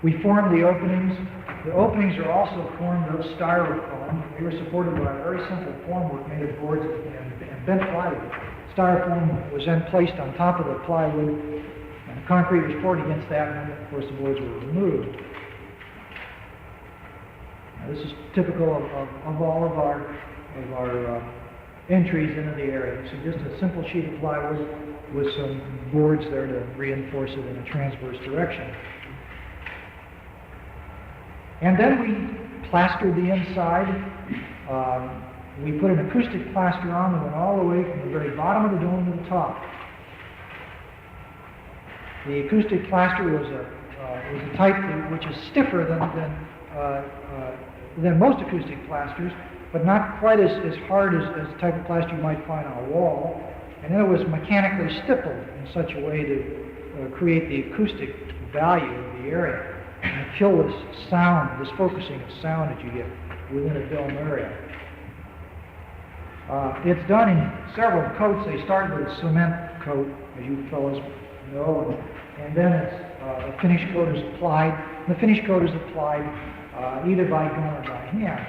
We formed the openings. The openings are also formed of styrofoam. They were supported by a very simple formwork made of boards and bent plywood. Styrofoam was then placed on top of the plywood, and the concrete was poured against that, and then, of course, the boards were removed. Now, this is typical of all of our entries into the area. So just a simple sheet of plywood with some boards there to reinforce it in a transverse direction. And then we plastered the inside. We put an acoustic plaster on that went all the way from the very bottom of the dome to the top. The acoustic plaster was a type which is stiffer than than most acoustic plasters, but not quite as hard as the type of plaster you might find on a wall. And then it was mechanically stippled in such a way to create the acoustic value of the area and kill this sound, this focusing of sound that you get within a film area. It's done in several coats. They start with a cement coat, as you fellows know, and then a finish coat is applied. And the finish coat is applied either by gun or by hand.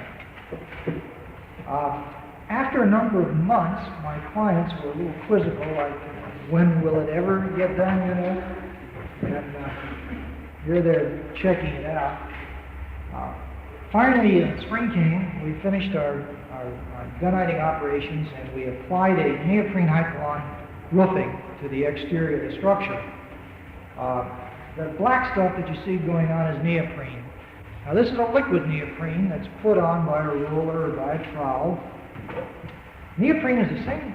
After a number of months, my clients were a little quizzical, like, when will it ever get done, you know? And you're there checking it out. Finally, spring came, we finished our gunite operations, and we applied a neoprene hypalon roofing to the exterior of the structure. The black stuff that you see going on is neoprene. Now this is a liquid neoprene that's put on by a roller or by a trowel. Neoprene is the same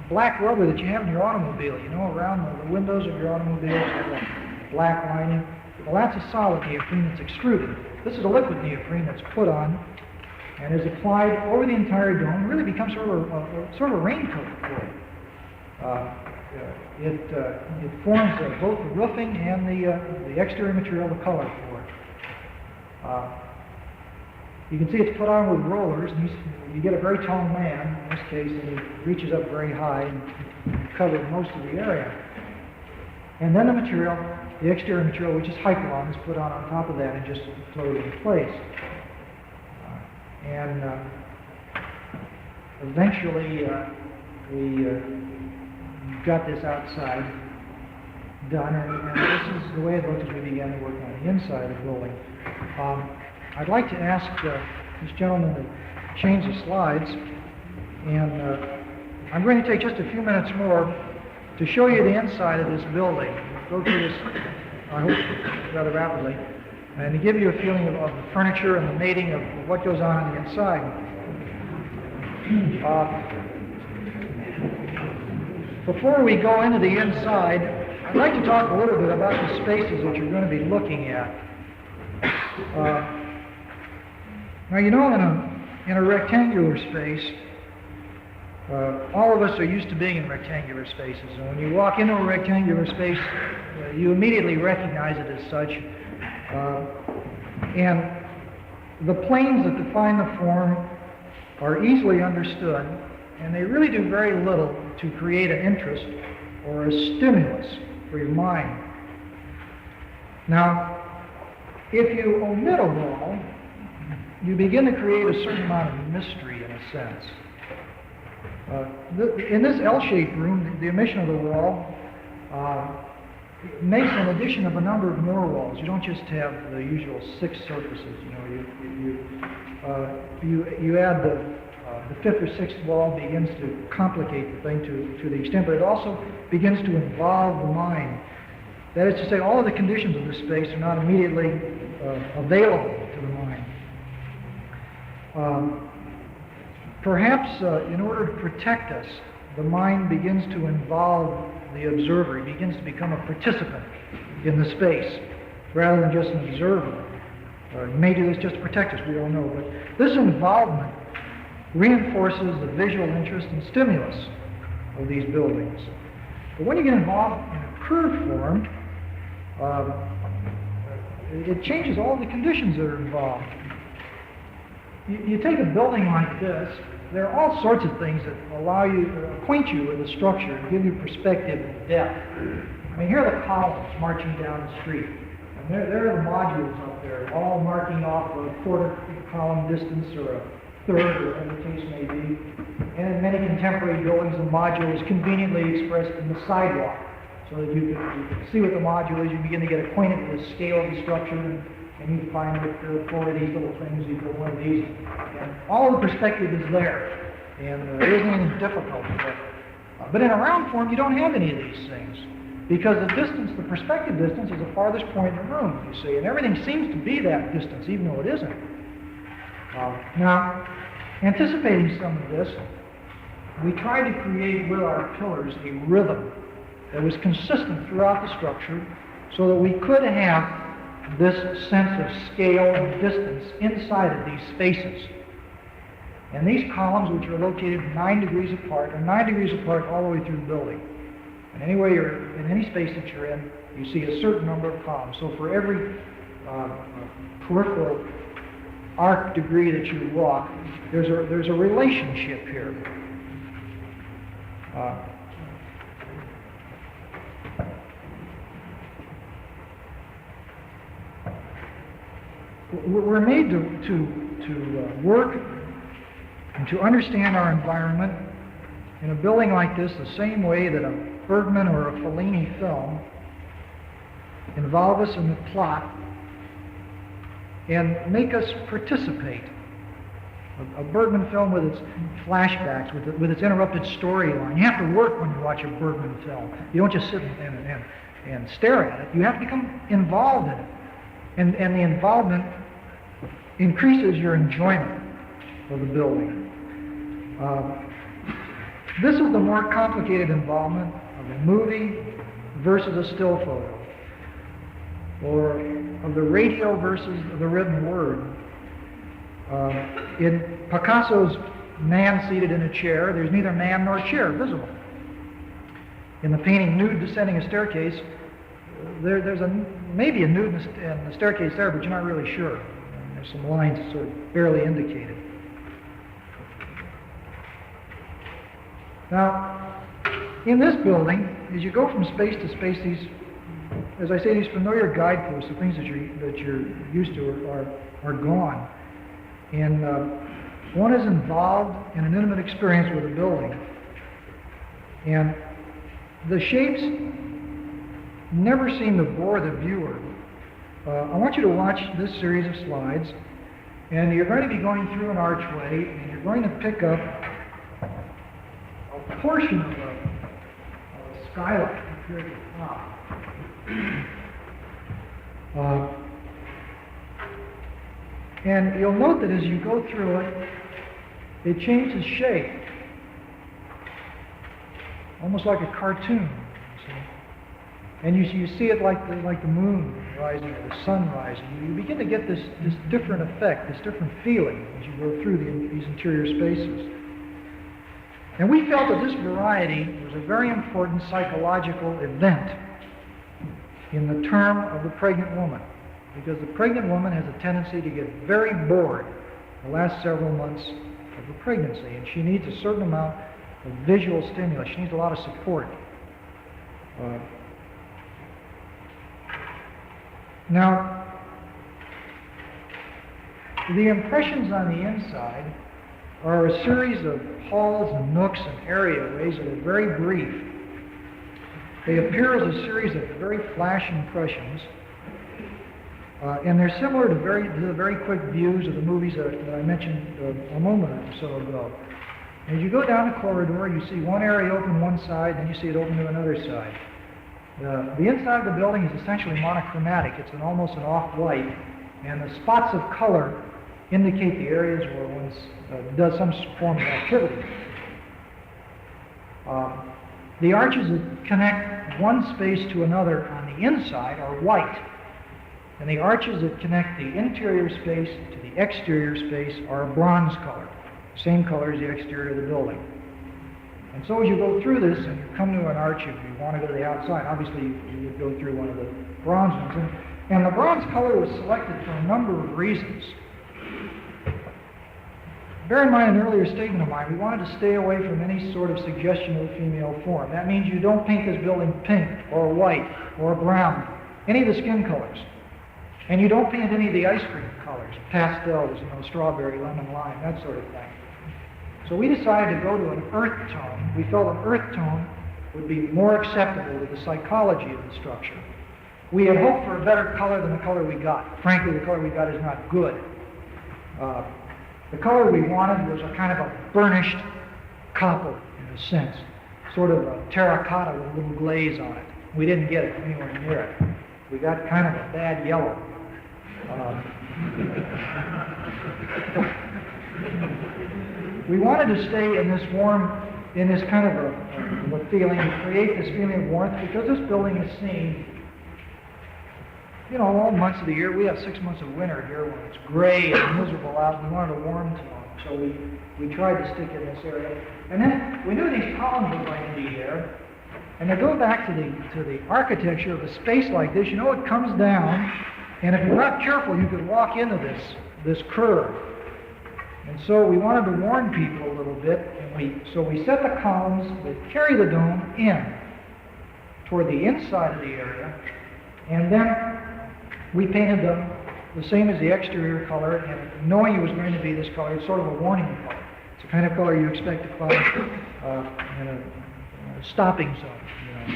black rubber that you have in your automobile, you know, around the windows of your automobile, you have that black lining. Well, that's a solid neoprene that's extruded. This is a liquid neoprene that's put on and is applied over the entire dome. It really becomes sort of a raincoat for it. It forms both the roofing and the exterior material, the color for it. You can see it's put on with rollers, and you get a very tall man, in this case, and he reaches up very high and covers most of the area. And then the material, the exterior material, which is hypalon, is put on top of that and just floated in place. And eventually we got this outside done, and this is the way it looked as we began to work on the inside of the building. I'd like to ask this gentleman to change the slides, and I'm going to take just a few minutes more to show you the inside of this building. Go through this, I hope, rather rapidly, and to give you a feeling of the furniture and the mating of what goes on the inside. Before we go into the inside, I'd like to talk a little bit about the spaces that you're going to be looking at. Now, you know, in a rectangular space, all of us are used to being in rectangular spaces, and when you walk into a rectangular space, you immediately recognize it as such. And the planes that define the form are easily understood, and they really do very little to create an interest or a stimulus for your mind. Now, if you omit a wall, you begin to create a certain amount of mystery, in a sense. In this L-shaped room, the omission of the wall makes an addition of a number of more walls. You don't just have the usual 6 surfaces. You know, you add the 5th or 6th wall begins to complicate the thing to the extent, but it also begins to involve the mind. That is to say, all of the conditions of the space are not immediately available to the mind. Perhaps in order to protect us, the mind begins to involve the observer. He begins to become a participant in the space rather than just an observer. He may do this just to protect us, we don't know. But this involvement reinforces the visual interest and stimulus of these buildings. But when you get involved in a curved form, it changes all the conditions that are involved. You take a building like this, there are all sorts of things that allow you to acquaint you with the structure and give you perspective and depth. I mean, here are the columns marching down the street. And there are the modules up there, all marking off a quarter column distance or a third, or whatever the case may be. And in many contemporary buildings, the module is conveniently expressed in the sidewalk, so that you can see what the module is. You begin to get acquainted with the scale of the structure, and you find that there are 4 of these little things, you put one of these, and all the perspective is there, and there isn't anything difficult about it. But in a round form, you don't have any of these things, because the distance, the perspective distance, is the farthest point in the room, you see, and everything seems to be that distance, even though it isn't. Now, anticipating some of this, we tried to create with our pillars a rhythm that was consistent throughout the structure, so that we could have this sense of scale and distance inside of these spaces. And these columns, which are located 9 degrees apart, are 9 degrees apart all the way through the building. And anyway you're in any space that you're in, you see a certain number of columns. So for every peripheral arc degree that you walk, there's a relationship here. We're made to work and to understand our environment in a building like this the same way that a Bergman or a Fellini film involve us in the plot and make us participate. A Bergman film with its flashbacks, with its interrupted storyline. You have to work when you watch a Bergman film. You don't just sit and stare at it. You have to become involved in it. And the involvement increases your enjoyment of the building. This is the more complicated involvement of a movie versus a still photo, or of the radio versus the written word. In Picasso's Man Seated in a Chair, there's neither man nor chair visible. In the painting Nude Descending a Staircase, there's maybe a nude in the staircase there, but you're not really sure. And there's some lines that sort of barely indicate it. Now, in this building, as you go from space to space, these, as I say, these familiar guideposts, the things that you're used to, are gone. And one is involved in an intimate experience with a building. And the shapes never seem to bore the viewer. I want you to watch this series of slides, and you're going to be going through an archway, and you're going to pick up a portion of a skylight up here at the top. And you'll note that as you go through it, it changes shape, almost like a cartoon. And you see it like the moon rising or the sun rising. You begin to get this different effect, this different feeling as you go through these interior spaces. And we felt that this variety was a very important psychological event in the term of the pregnant woman, because the pregnant woman has a tendency to get very bored the last several months of the pregnancy, and she needs a certain amount of visual stimulus. She needs a lot of support. Now, the impressions on the inside are a series of halls and nooks and areaways that are very brief. They appear as a series of very flash impressions, and they're similar to the very quick views of the movies that I mentioned a moment or so ago. As you go down the corridor, you see one area open one side, then you see it open to another side. The inside of the building is essentially monochromatic. It's almost an off-white, and the spots of color indicate the areas where one does some form of activity. The arches that connect one space to another on the inside are white, and the arches that connect the interior space to the exterior space are a bronze color, same color as the exterior of the building. And so as you go through this and you come to an arch, if you want to go to the outside, obviously you would go through one of the bronze ones. And the bronze color was selected for a number of reasons. Bear in mind an earlier statement of mine, we wanted to stay away from any sort of suggestion of a female form. That means you don't paint this building pink or white or brown, any of the skin colors. And you don't paint any of the ice cream colors, pastels, strawberry, lemon, lime, that sort of thing. So we decided to go to an earth tone. We felt an earth tone would be more acceptable to the psychology of the structure. We had hoped for a better color than the color we got. Frankly, the color we got is not good. The color we wanted was a kind of a burnished copper, in a sense, sort of a terracotta with a little glaze on it. We didn't get it anywhere near it. We got kind of a bad yellow. We wanted to stay in this warm, in this kind of a feeling, to create this feeling of warmth, because this building is seen you know, all months of the year. We have 6 months of winter here when it's gray and miserable out, and we wanted a warm tone. So we tried to stick in this area. And then we knew these columns were going to be there. And to go back to the architecture of a space like this, you know, it comes down, and if you're not careful, you could walk into this curve. And so we wanted to warn people a little bit, and so we set the columns that carry the dome in toward the inside of the area, and then we painted them the same as the exterior color, and knowing it was going to be this color, it's sort of a warning color. It's the kind of color you expect to find in a stopping zone, you know.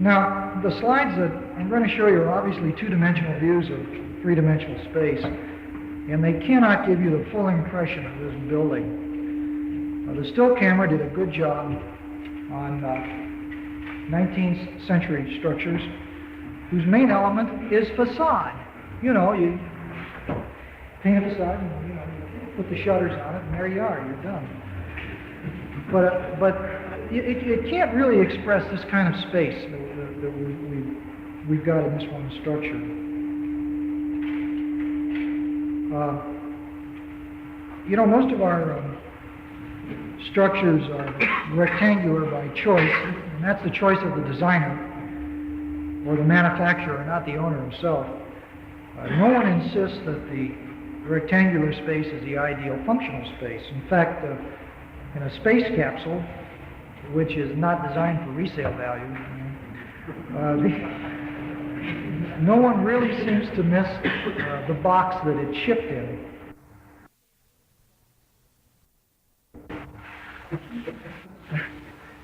Now, the slides that I'm going to show you are obviously two-dimensional views of three-dimensional space, and they cannot give you the full impression of this building. The still camera did a good job on 19th century structures, whose main element is facade. You know, you paint a facade, and you put the shutters on it, and there you are, you're done. But it can't really express this kind of space that we've got in this one structure. You know, most of our structures are rectangular by choice, and that's the choice of the designer or the manufacturer, not the owner himself. No one insists that the rectangular space is the ideal functional space. In fact, in a space capsule, which is not designed for resale value, no one really seems to miss the box that it's shipped in.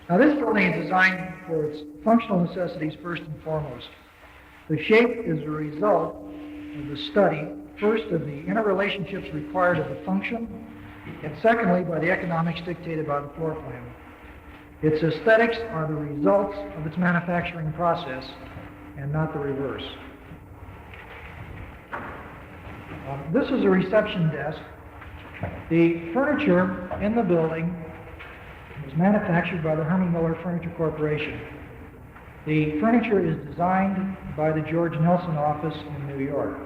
Now, this building is designed for its functional necessities first and foremost. The shape is a result of the study, first, of the interrelationships required of the function, and secondly, by the economics dictated by the floor plan. Its aesthetics are the results of its manufacturing process, and not the reverse. This is a reception desk. The furniture in the building was manufactured by the Herman Miller Furniture Corporation. The furniture is designed by the George Nelson office in New York.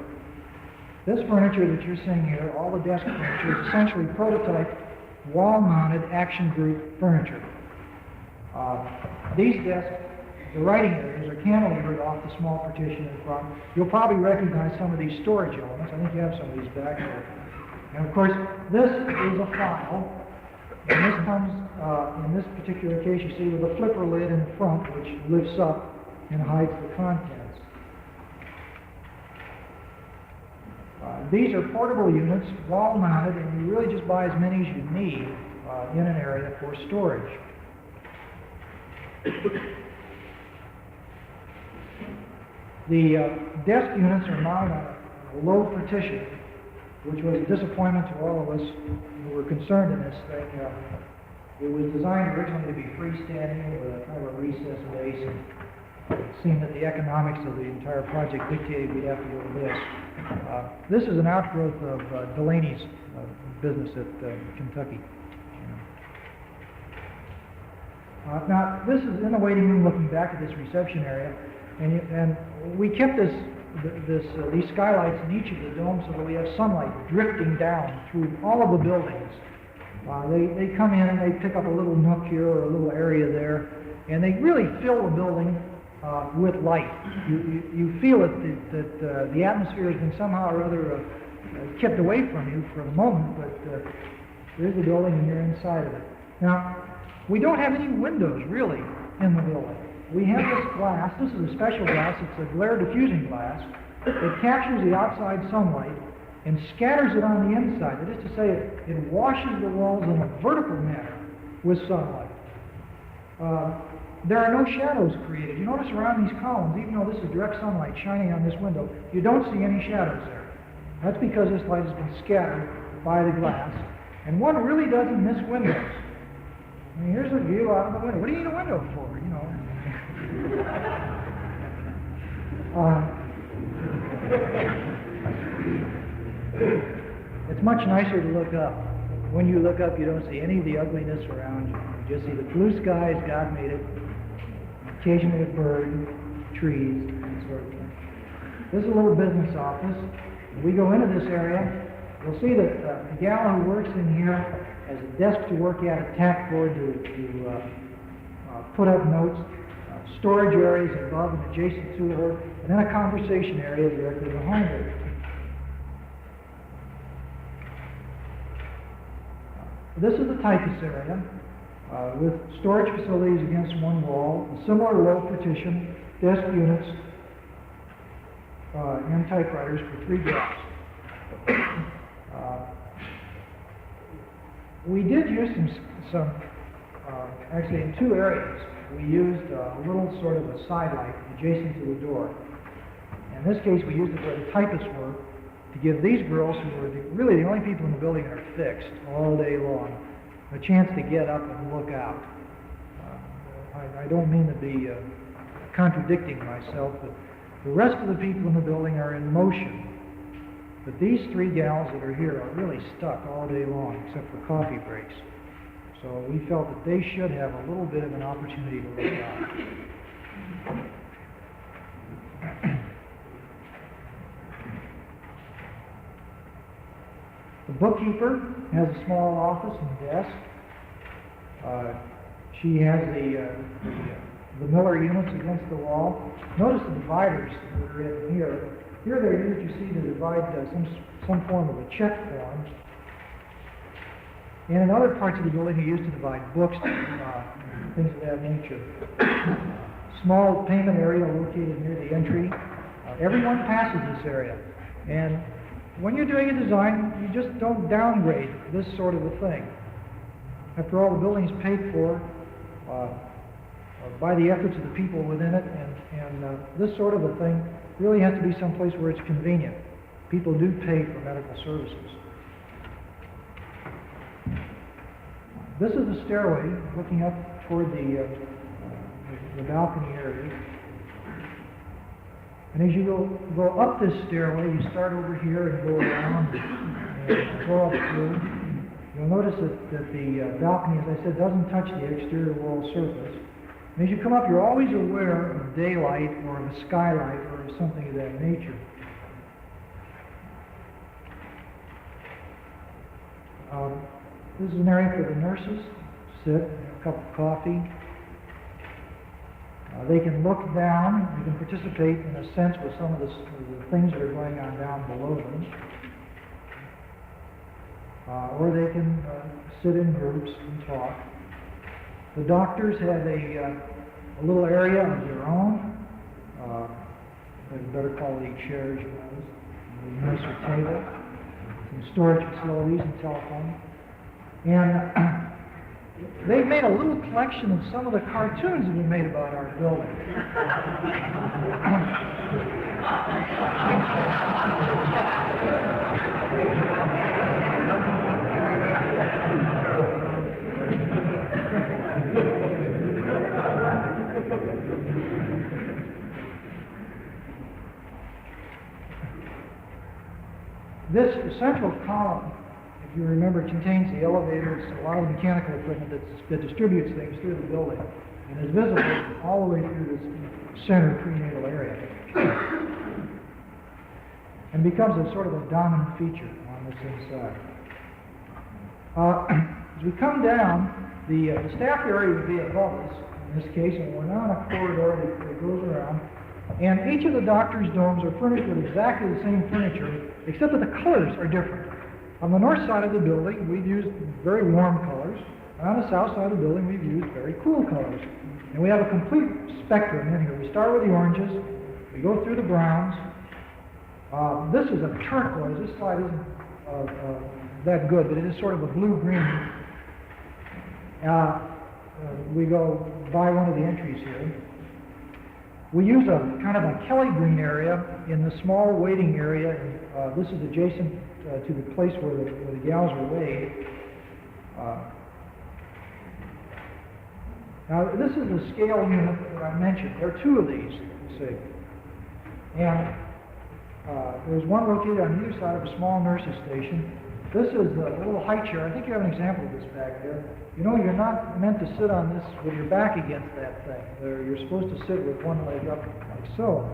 This furniture that you're seeing here, all the desk furniture, is essentially prototype wall-mounted action group furniture. These desks, the writing areas, are cantilevered off the small partition in front. You'll probably recognize some of these storage elements. I think you have some of these back there. And of course, this is a file. And this comes, in this particular case, you see, with a flipper lid in front, which lifts up and hides the contents. These are portable units, wall-mounted, and you really just buy as many as you need in an area for storage. The desk units are mounted on a low partition, which was a disappointment to all of us who were concerned in this thing. It was designed originally to be freestanding with a kind of a recessed base, and it seemed that the economics of the entire project dictated we'd have to go to this. This is an outgrowth of Delaney's business at Kentucky. Now, this is in the waiting room looking back at this reception area, and we kept these skylights in each of the domes so that we have sunlight drifting down through all of the buildings. They come in and they pick up a little nook here or a little area there, and they really fill the building with light. You feel it that the atmosphere has been somehow or other kept away from you for the moment, but there's the building and you're inside of it. Now, we don't have any windows really in the building. We have this glass. This is a special glass. It's a glare diffusing glass. It captures the outside sunlight and scatters it on the inside. That is to say, it washes the walls in a vertical manner with sunlight. There are no shadows created. You notice around these columns, even though this is direct sunlight shining on this window, you don't see any shadows there. That's because this light has been scattered by the glass. And one really doesn't miss windows. I mean, here's a view out of the window. What do you need a window for, you know? It's much nicer to look up. when you look up, you don't see any of the ugliness around you. You just see the blue skies, God made it, occasionally a bird, trees, that sort of thing. This is a little business office. When we go into this area, you'll see that the gal who works in here has a desk to work at, a tackboard to put up notes, storage areas above and adjacent to her, and then a conversation area directly behind her. This is the typist area with storage facilities against one wall, a similar low partition, desk units, and typewriters for 3 gals. We did use some actually in 2 areas. We used a little sort of a side light adjacent to the door. In this case, we used it where the typists were to give these girls, who were really the only people in the building that are fixed all day long, a chance to get up and look out. I don't mean to be contradicting myself, but the rest of the people in the building are in motion. But these 3 gals that are here are really stuck all day long, except for coffee breaks. So we felt that they should have a little bit of an opportunity to look out. The bookkeeper has a small office and desk. She has the Miller units against the wall. Notice the dividers that are in here. Here they're used, you see, to divide some form of a check form. And in other parts of the building, they're used to divide books, things of that nature. Small payment area located near the entry. Everyone passes this area. And when you're doing a design, you just don't downgrade this sort of a thing. After all, the building is paid for by the efforts of the people within it, and this sort of a thing really has to be someplace where it's convenient. People do pay for medical services. This is the stairway looking up toward the balcony area. And as you go up this stairway, you start over here and go around and go up through. You'll notice that the balcony, as I said, doesn't touch the exterior wall surface. And as you come up, you're always aware of daylight or of a skylight or of something of that nature. This is an area for the nurses to sit, have a cup of coffee. They can look down, they can participate in a sense with some of the things that are going on down below them. Or they can sit in groups and talk. The doctors have a little area of their own. They have better quality chairs, a nicer table, some storage facilities and telephone. And they've made a little collection of some of the cartoons that we made about our building. This central column, if you remember, contains the elevators, a lot of the mechanical equipment that distributes things through the building, and is visible all the way through this center prenatal area, and becomes a sort of a dominant feature on this inside. As we come down, the staff area would be above us in this case, and we're now in a corridor that goes around. And each of the doctor's domes are furnished with exactly the same furniture, except that the colors are different. On the north side of the building, we've used very warm colors. And on the south side of the building, we've used very cool colors. And we have a complete spectrum in here. We start with the oranges, we go through the browns. This is a turquoise. This slide isn't that good, but it is sort of a blue-green. We go by one of the entries here. We use a kind of a Kelly green area in the small waiting area. This is adjacent to the place where the gals are weighed. Now, this is the scale unit that I mentioned. There are 2 of these, you see. And there's one located on either side of a small nurse's station. This is a little high chair. I think you have an example of this back there. You know, you're not meant to sit on this with your back against that thing. You're supposed to sit with one leg up like so.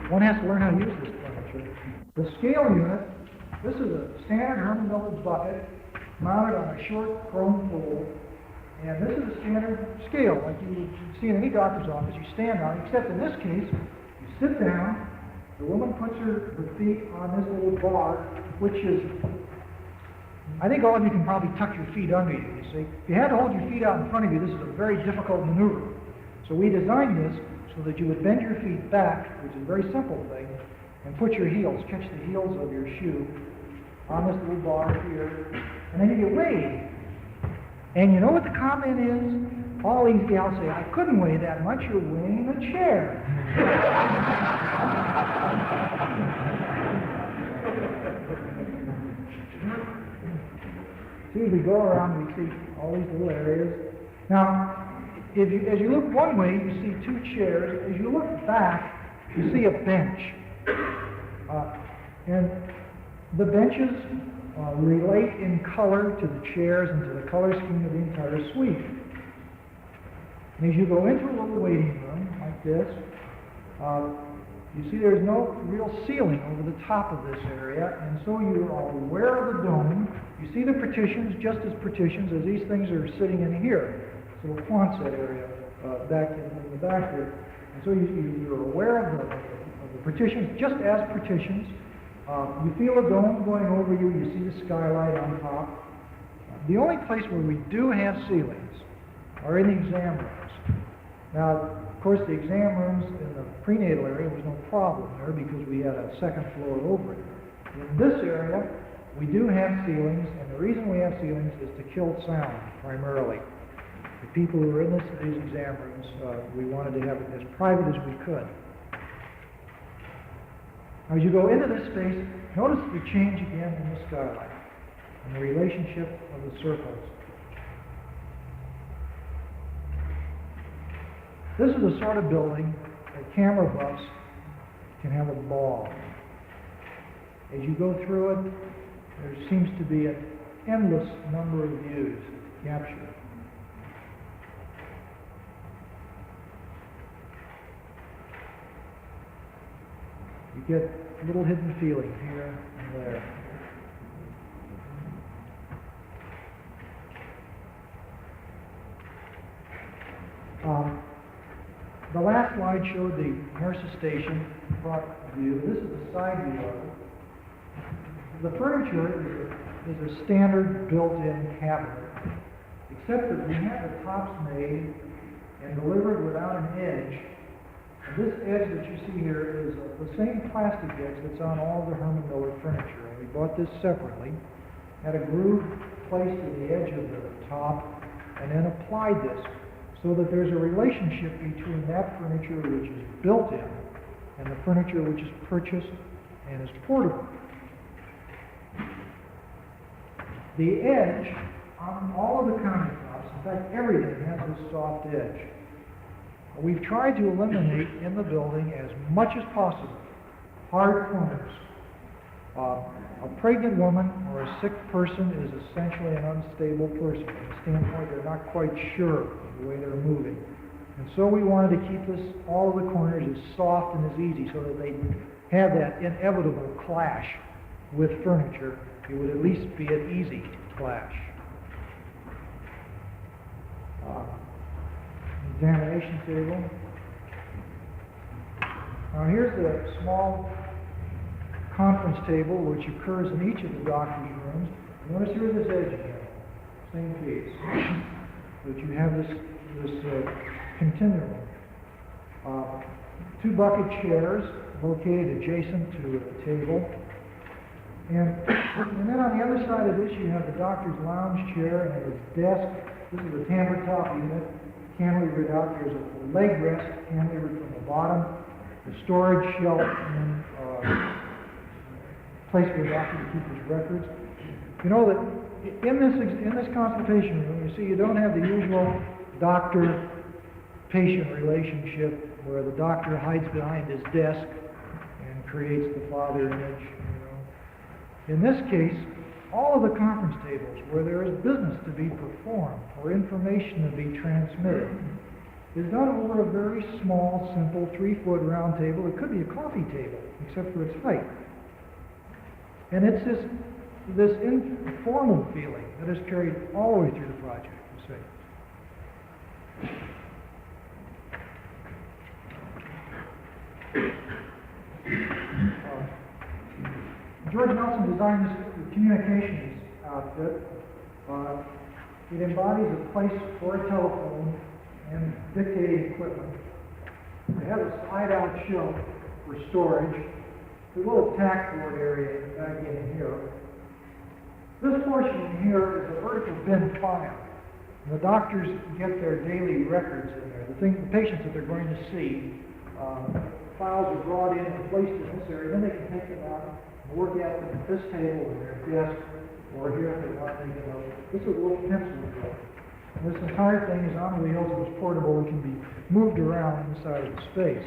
One has to learn how to use this furniture. The scale unit, this is a standard Herman Miller bucket mounted on a short chrome pole. And this is a standard scale like you would see in any doctor's office. You stand on it, except in this case, you sit down, the woman puts her feet on this little bar, which is, I think all of you can probably tuck your feet under you see. If you had to hold your feet out in front of you, this is a very difficult maneuver. So we designed this so that you would bend your feet back, which is a very simple thing, and put your heels, catch the heels of your shoe on this little bar here, and then you get weighed. And you know what the comment is? All these gals say, I couldn't weigh that much, you're weighing a chair. See, as we go around, we see all these little areas. Now, as you look one way, you see two chairs. As you look back, you see a bench. And the benches relate in color to the chairs and to the color scheme of the entire suite. And as you go into a little waiting room like this, you see there's no real ceiling over the top of this area, and so you are aware of the dome. You see the partitions just as partitions as these things are sitting in here. This little Quonset area back in the back there. And so you're aware of the partitions just as partitions. You feel a dome going over you. You see the skylight on top. The only place where we do have ceilings are in the exam rooms. Now, of course, the exam rooms in the prenatal area was no problem there because we had a second floor over it. In this area, we do have ceilings, and the reason we have ceilings is to kill sound, primarily. The people who are in these exam rooms, we wanted to have it as private as we could. Now, as you go into this space, notice the change again in the skylight and the relationship of the circles. This is the sort of building that camera buffs can have a ball. As you go through it, there seems to be an endless number of views captured. You get little hidden feelings here and there. The last slide showed the nurse's station front view. This is the side view of it. The furniture is a standard built-in cabinet, except that we have the tops made and delivered without an edge. And this edge that you see here is the same plastic edge that's on all the Herman Miller furniture. And we bought this separately, had a groove placed to the edge of the top, and then applied this so that there's a relationship between that furniture which is built in and the furniture which is purchased and is portable. The edge on all of the countertops, in fact everything has this soft edge. We've tried to eliminate in the building as much as possible hard corners. A pregnant woman or a sick person is essentially an unstable person from the standpoint they're not quite sure of the way they're moving. And so we wanted to keep all of the corners as soft and as easy so that they have that inevitable clash with furniture. It would at least be an easy clash. Examination table. Now here's the small conference table which occurs in each of the doctor's rooms. Notice here's this edge again, same piece. But you have this continuum. Two bucket chairs located adjacent to the table. And then on the other side of this you have the doctor's lounge chair and his desk. This is a tambour top unit, cantilevered out. There's a leg rest cantilevered from the bottom, the storage shelf, and then place for the doctor to keep his records. You know that in this consultation room, you see you don't have the usual doctor-patient relationship where the doctor hides behind his desk and creates the father image. In this case, all of the conference tables where there is business to be performed or information to be transmitted is done over a very small, simple 3-foot round table. It could be a coffee table, except for its height. And it's this informal feeling that is carried all the way through the project, you see. George Nelson designed this communications outfit. It embodies a place for a telephone and dictating equipment. It has a slide-out shelf for storage. There's a little tackboard area back in here. This portion here is a vertical bin file. And the doctors get their daily records in there. The patients that they're going to see, files are brought in and placed in this area. Then they can take them out and work at them at this table or their desk, or here if they want to, this is a little pencil drill. This entire thing is on wheels. It was portable. It can be moved around inside of the space.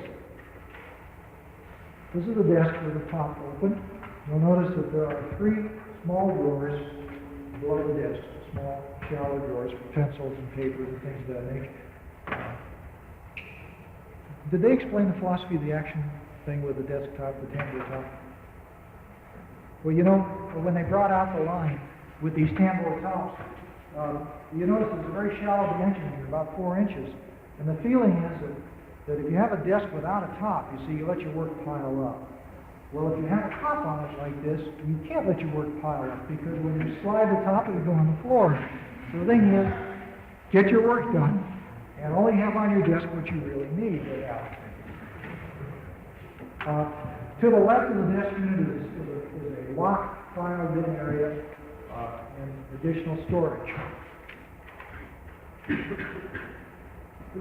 This is the desk with the top open. You'll notice that there are 3 small drawers below the desk, small shallow drawers for pencils and papers and things of that nature. Did they explain the philosophy of the action thing with the desktop, the tambour top? Well, you know, when they brought out the line with these tambour tops, you notice there's a very shallow dimension here, about 4 inches. And the feeling is that if you have a desk without a top, you see, you let your work pile up. Well, if you have a top on it like this, you can't let your work pile up, because when you slide the top, it'll go on the floor. So the thing is, get your work done, and only have on your desk what you really need. To the left of the desk unit is a locked file bin area and additional storage.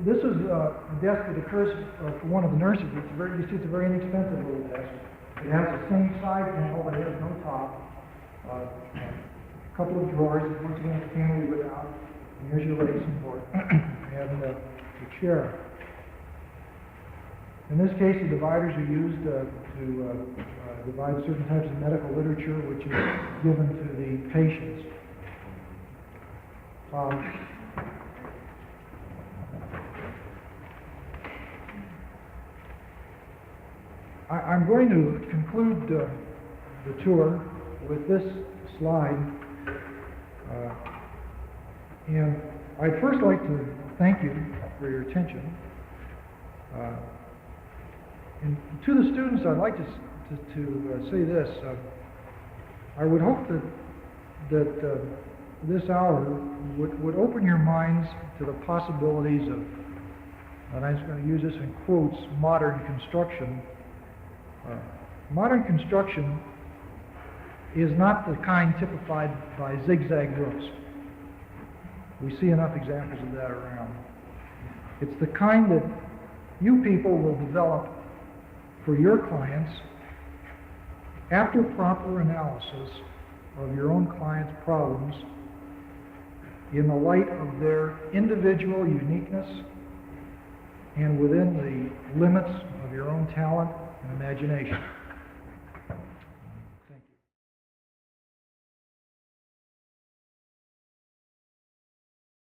This is a desk that occurs for one of the nurses. You see, it's a very inexpensive little desk. It has the same side panel, but it has no top. A couple of drawers. Once again, it can be without. And here's your racing board and the chair. In this case, the dividers are used to divide certain types of medical literature, which is given to the patients. I'm going to conclude the tour with this slide. And I'd first like to thank you for your attention. And to the students, I'd like to say this. I would hope that this hour would open your minds to the possibilities of, and I'm just going to use this in quotes, modern construction. Modern construction is not the kind typified by zigzag roofs. We see enough examples of that around. It's the kind that you people will develop for your clients after proper analysis of your own clients' problems in the light of their individual uniqueness and within the limits of your own talent and imagination.